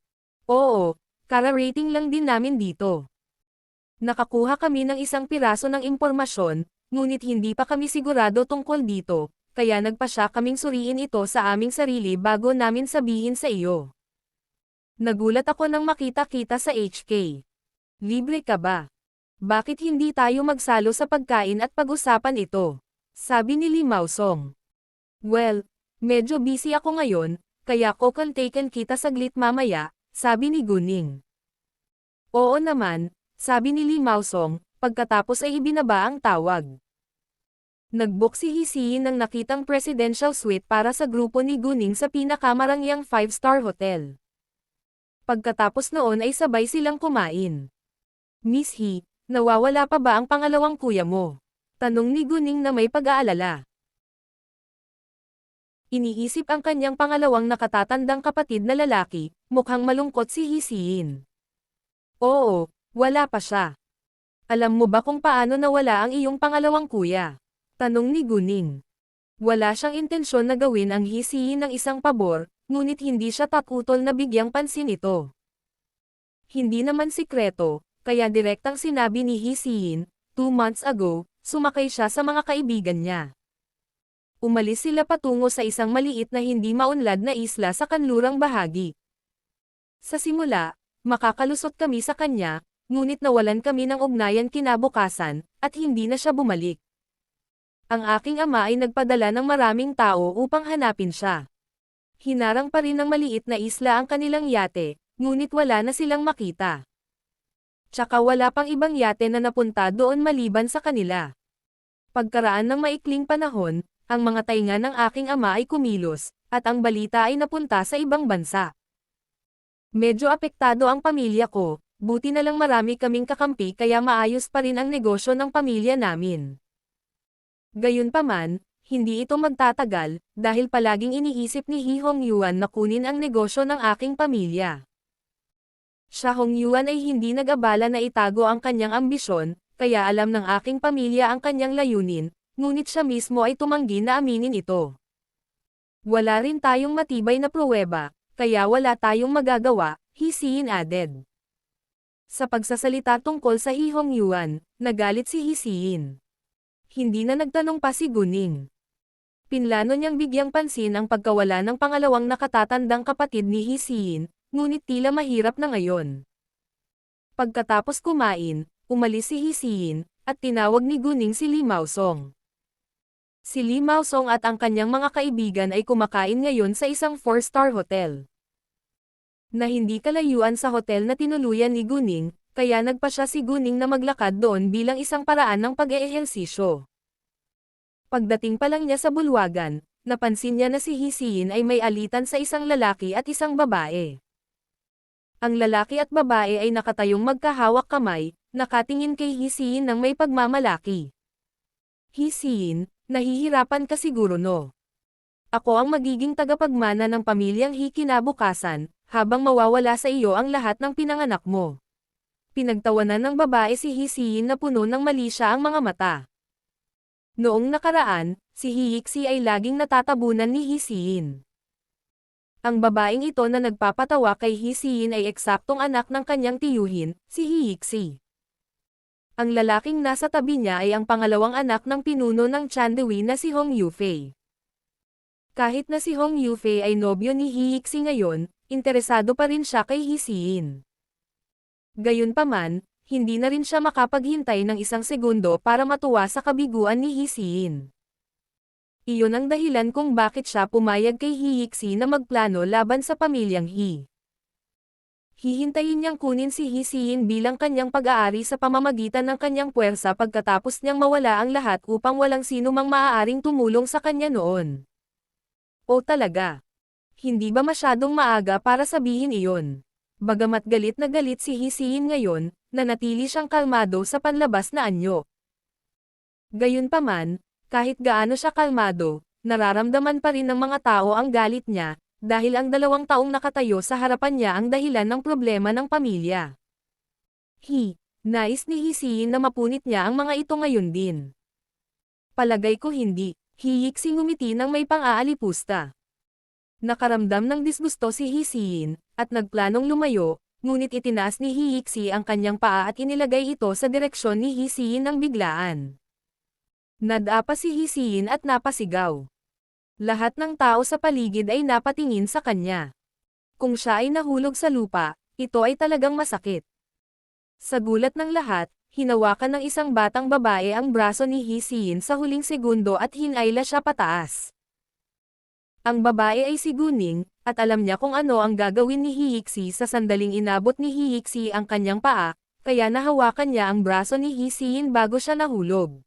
Oo, kara-rating lang din namin dito. Nakakuha kami ng isang piraso ng impormasyon, ngunit hindi pa kami sigurado tungkol dito, kaya nagpasya kaming suriin ito sa aming sarili bago namin sabihin sa iyo. Nagulat ako nang makita-kita sa HK. Libre ka ba? Bakit hindi tayo magsalo sa pagkain at pag-usapan ito? Sabi ni Lee Maosong. Well, medyo busy ako ngayon, kaya taken kita saglit mamaya, sabi ni Guning. Oo naman, sabi ni Lee Maosong, pagkatapos ay ibinaba ang tawag. Nag-book si Hisiin ng nakitang presidential suite para sa grupo ni Guning sa pinakamarangyang 5-star hotel. Pagkatapos noon ay sabay silang kumain. Miss He, nawawala pa ba ang pangalawang kuya mo? Tanong ni Guning na may pag-aalala. Iniisip ang kanyang pangalawang nakatatandang kapatid na lalaki, mukhang malungkot si Hisiin. Oo, wala pa siya. Alam mo ba kung paano nawala ang iyong pangalawang kuya? Tanong ni Guning. Wala siyang intensyon na gawin ang Hisiin ng isang pabor, ngunit hindi siya takutol na bigyang pansin ito. Hindi naman sikreto, kaya direktang sinabi ni Hisiin, 2 months ago, sumakay siya sa mga kaibigan niya. Umalis sila patungo sa isang maliit na hindi maunlad na isla sa kanlurang bahagi. Sa simula, makakalusot kami sa kanya, ngunit nawalan kami ng ugnayan kinabukasan, at hindi na siya bumalik. Ang aking ama ay nagpadala ng maraming tao upang hanapin siya. Hinarang pa rin ng maliit na isla ang kanilang yate, ngunit wala na silang makita. Tsaka wala pang ibang yate na napunta doon maliban sa kanila. Pagkaraan ng maikling panahon, ang mga tainga ng aking ama ay kumilos, at ang balita ay napunta sa ibang bansa. Medyo apektado ang pamilya ko, buti na lang marami kaming kakampi kaya maayos pa rin ang negosyo ng pamilya namin. Gayunpaman, hindi ito magtatagal, dahil palaging iniisip ni He Hongyuan na kunin ang negosyo ng aking pamilya. Siya Hongyuan ay hindi nag-abala na itago ang kanyang ambisyon, kaya alam ng aking pamilya ang kanyang layunin, ngunit siya mismo ay tumanggi na aminin ito. Wala rin tayong matibay na pruweba, kaya wala tayong magagawa, Hisiin added. Sa pagsasalita tungkol sa He Hongyuan, nagalit si Hisiin. Hindi na nagtanong pa si Guning. Pinlano niyang bigyang pansin ang pagkawala ng pangalawang nakatatandang kapatid ni Hisiin, ngunit tila mahirap na ngayon. Pagkatapos kumain, umalis si Hisiin, at tinawag ni Guning si Li Maosong. Si Li Maosong at ang kanyang mga kaibigan ay kumakain ngayon sa isang 4-star hotel. Na hindi kalayuan sa hotel na tinuluyan ni Guning, kaya nagpa siya si Guning na maglakad doon bilang isang paraan ng pag-eehersisyo. Pagdating pa lang niya sa bulwagan, napansin niya na si Hisiin ay may alitan sa isang lalaki at isang babae. Ang lalaki at babae ay nakatayong magkahawak kamay, nakatingin kay Hisiin ng may pagmamalaki. Hisiin, nahihirapan ka siguro no? Ako ang magiging tagapagmana ng pamilyang He kinabukasan, habang mawawala sa iyo ang lahat ng pinanganak mo. Pinagtawanan ng babae si Hisiin na puno ng mali siya ang mga mata. Noong nakaraan, si Hiyiksi ay laging natatabunan ni Hisiin. Ang babaeng ito na nagpapatawa kay Hisiin ay eksaktong anak ng kanyang tiyuhin, si Hiyiksi. Ang lalaking nasa tabi niya ay ang pangalawang anak ng pinuno ng Chandewi na si Hong Yufei. Kahit na si Hong Yufei ay nobyo ni Hiyiksi ngayon, interesado pa rin siya kay Hisiin. Gayunpaman, hindi na rin siya makapaghintay ng isang segundo para matuwa sa kabiguan ni Hisiin. Iyon ang dahilan kung bakit siya pumayag kay Hiyiksi na magplano laban sa pamilyang He. Hihintayin niyang kunin si Hisiin bilang kanyang pag-aari sa pamamagitan ng kanyang puwersa pagkatapos niyang mawala ang lahat upang walang sino mang maaaring tumulong sa kanya noon. O talaga? Hindi ba masyadong maaga para sabihin iyon? Bagamat galit na galit si Hisiin ngayon, nanatili siyang kalmado sa panlabas na anyo. Gayunpaman, kahit gaano siya kalmado, nararamdaman pa rin ng mga tao ang galit niya, dahil ang 2 taong nakatayo sa harapan niya ang dahilan ng problema ng pamilya. Nais ni Hisiin na mapunit niya ang mga ito ngayon din. Palagay ko hindi, Hiyiksi ngumiti ng may pang-aalipusta. Nakaramdam ng disgusto si Hisiin, at nagplanong lumayo, ngunit itinaas ni Hiyiksi ang kanyang paa at inilagay ito sa direksyon ni Hisiin ng biglaan. Nadapa si Hisiin at napasigaw. Lahat ng tao sa paligid ay napatingin sa kanya. Kung siya ay nahulog sa lupa, ito ay talagang masakit. Sa gulat ng lahat, hinawakan ng isang batang babae ang braso ni Hisiin sa huling segundo at hinayla siya pataas. Ang babae ay si Guning, at alam niya kung ano ang gagawin ni Hiyiksi sa sandaling inabot ni Hiyiksi ang kanyang paa, kaya nahawakan niya ang braso ni Hisiin bago siya nahulog.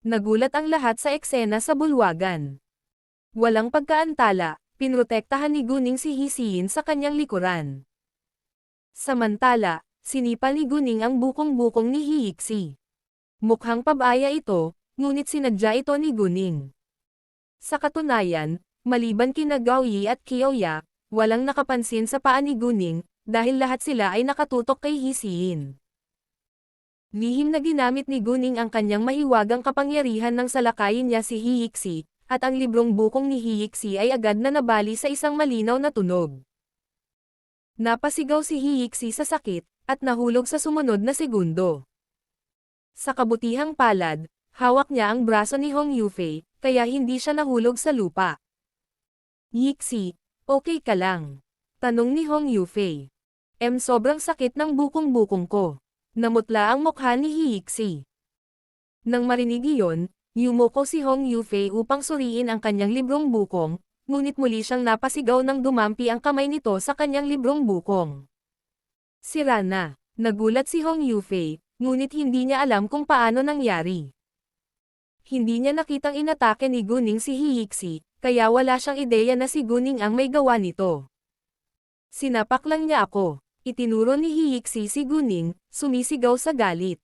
Nagulat ang lahat sa eksena sa bulwagan. Walang pagkaantala, pinrotektahan ni Guning si Hisiin sa kanyang likuran. Samantala, sinipal ni Guning ang bukong-bukong ni Hiyiksi. Mukhang pabaya ito, ngunit sinadya ito ni Guning. Sa katunayan, maliban kina Gaoyi at Kiaoya, walang nakapansin sa paa ni Guning, dahil lahat sila ay nakatutok kay Hisiin. Lihim na ginamit ni Guning ang kanyang mahiwagang kapangyarihan nang salakayin niya si Hiyiksi, at ang librong bukong ni Hiyiksi ay agad na nabali sa isang malinaw na tunog. Napasigaw si Hiyiksi sa sakit, at nahulog sa sumunod na segundo. Sa kabutihang palad, hawak niya ang braso ni Hong Yufei, kaya hindi siya nahulog sa lupa. Yiksi, okay ka lang? Tanong ni Hong Yufei. Sobrang sakit ng bukong-bukong ko. Namutla ang mukha ni Hiyiksi. Nang marinig iyon, yumuko si Hong Yufei upang suriin ang kanyang librong bukong, ngunit muli siyang napasigaw nang dumampi ang kamay nito sa kanyang librong bukong. Sira na. Nagulat si Hong Yufei, ngunit hindi niya alam kung paano nangyari. Hindi niya nakitang inatake ni Guning si Hiyiksi, kaya wala siyang ideya na si Guning ang may gawa nito. Sinapak lang niya ako. Itinuro ni Hiyiksi si Guning, sumisigaw sa galit.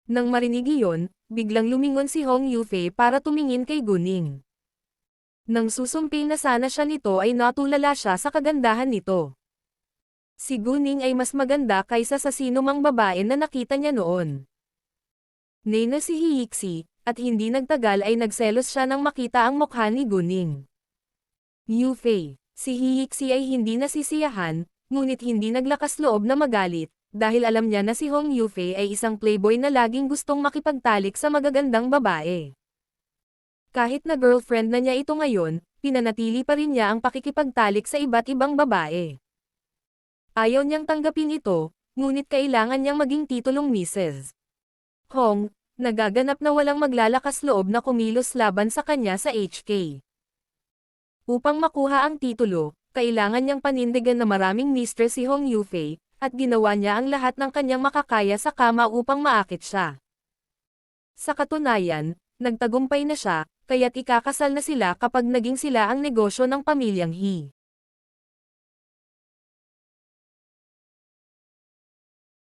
Nang marinig iyon, biglang lumingon si Hong Yufei para tumingin kay Guning. Nang susumpi na sana siya nito ay natulala siya sa kagandahan nito. Si Guning ay mas maganda kaysa sa sinumang babae na nakita niya noon. Nena si Hiyiksi, at hindi nagtagal ay nagselos siya nang makita ang mukha ni Guning. Yufei, si Hiyiksi ay hindi nasisiyahan, ngunit hindi naglakas loob na magalit, dahil alam niya na si Hong Yufei ay isang playboy na laging gustong makipagtalik sa magagandang babae. Kahit na girlfriend na niya ito ngayon, pinanatili pa rin niya ang pakikipagtalik sa iba't ibang babae. Ayaw niyang tanggapin ito, ngunit kailangan niyang maging titulong Mrs. Hong, nagaganap na walang maglalakas loob na kumilos laban sa kanya sa HK. Upang makuha ang titulo, kailangan niyang panindigan na maraming mistress si Hong Yufei, at ginawa niya ang lahat ng kanyang makakaya sa kama upang maakit siya. Sa katunayan, nagtagumpay na siya, kaya't ikakasal na sila kapag naging sila ang negosyo ng pamilyang He.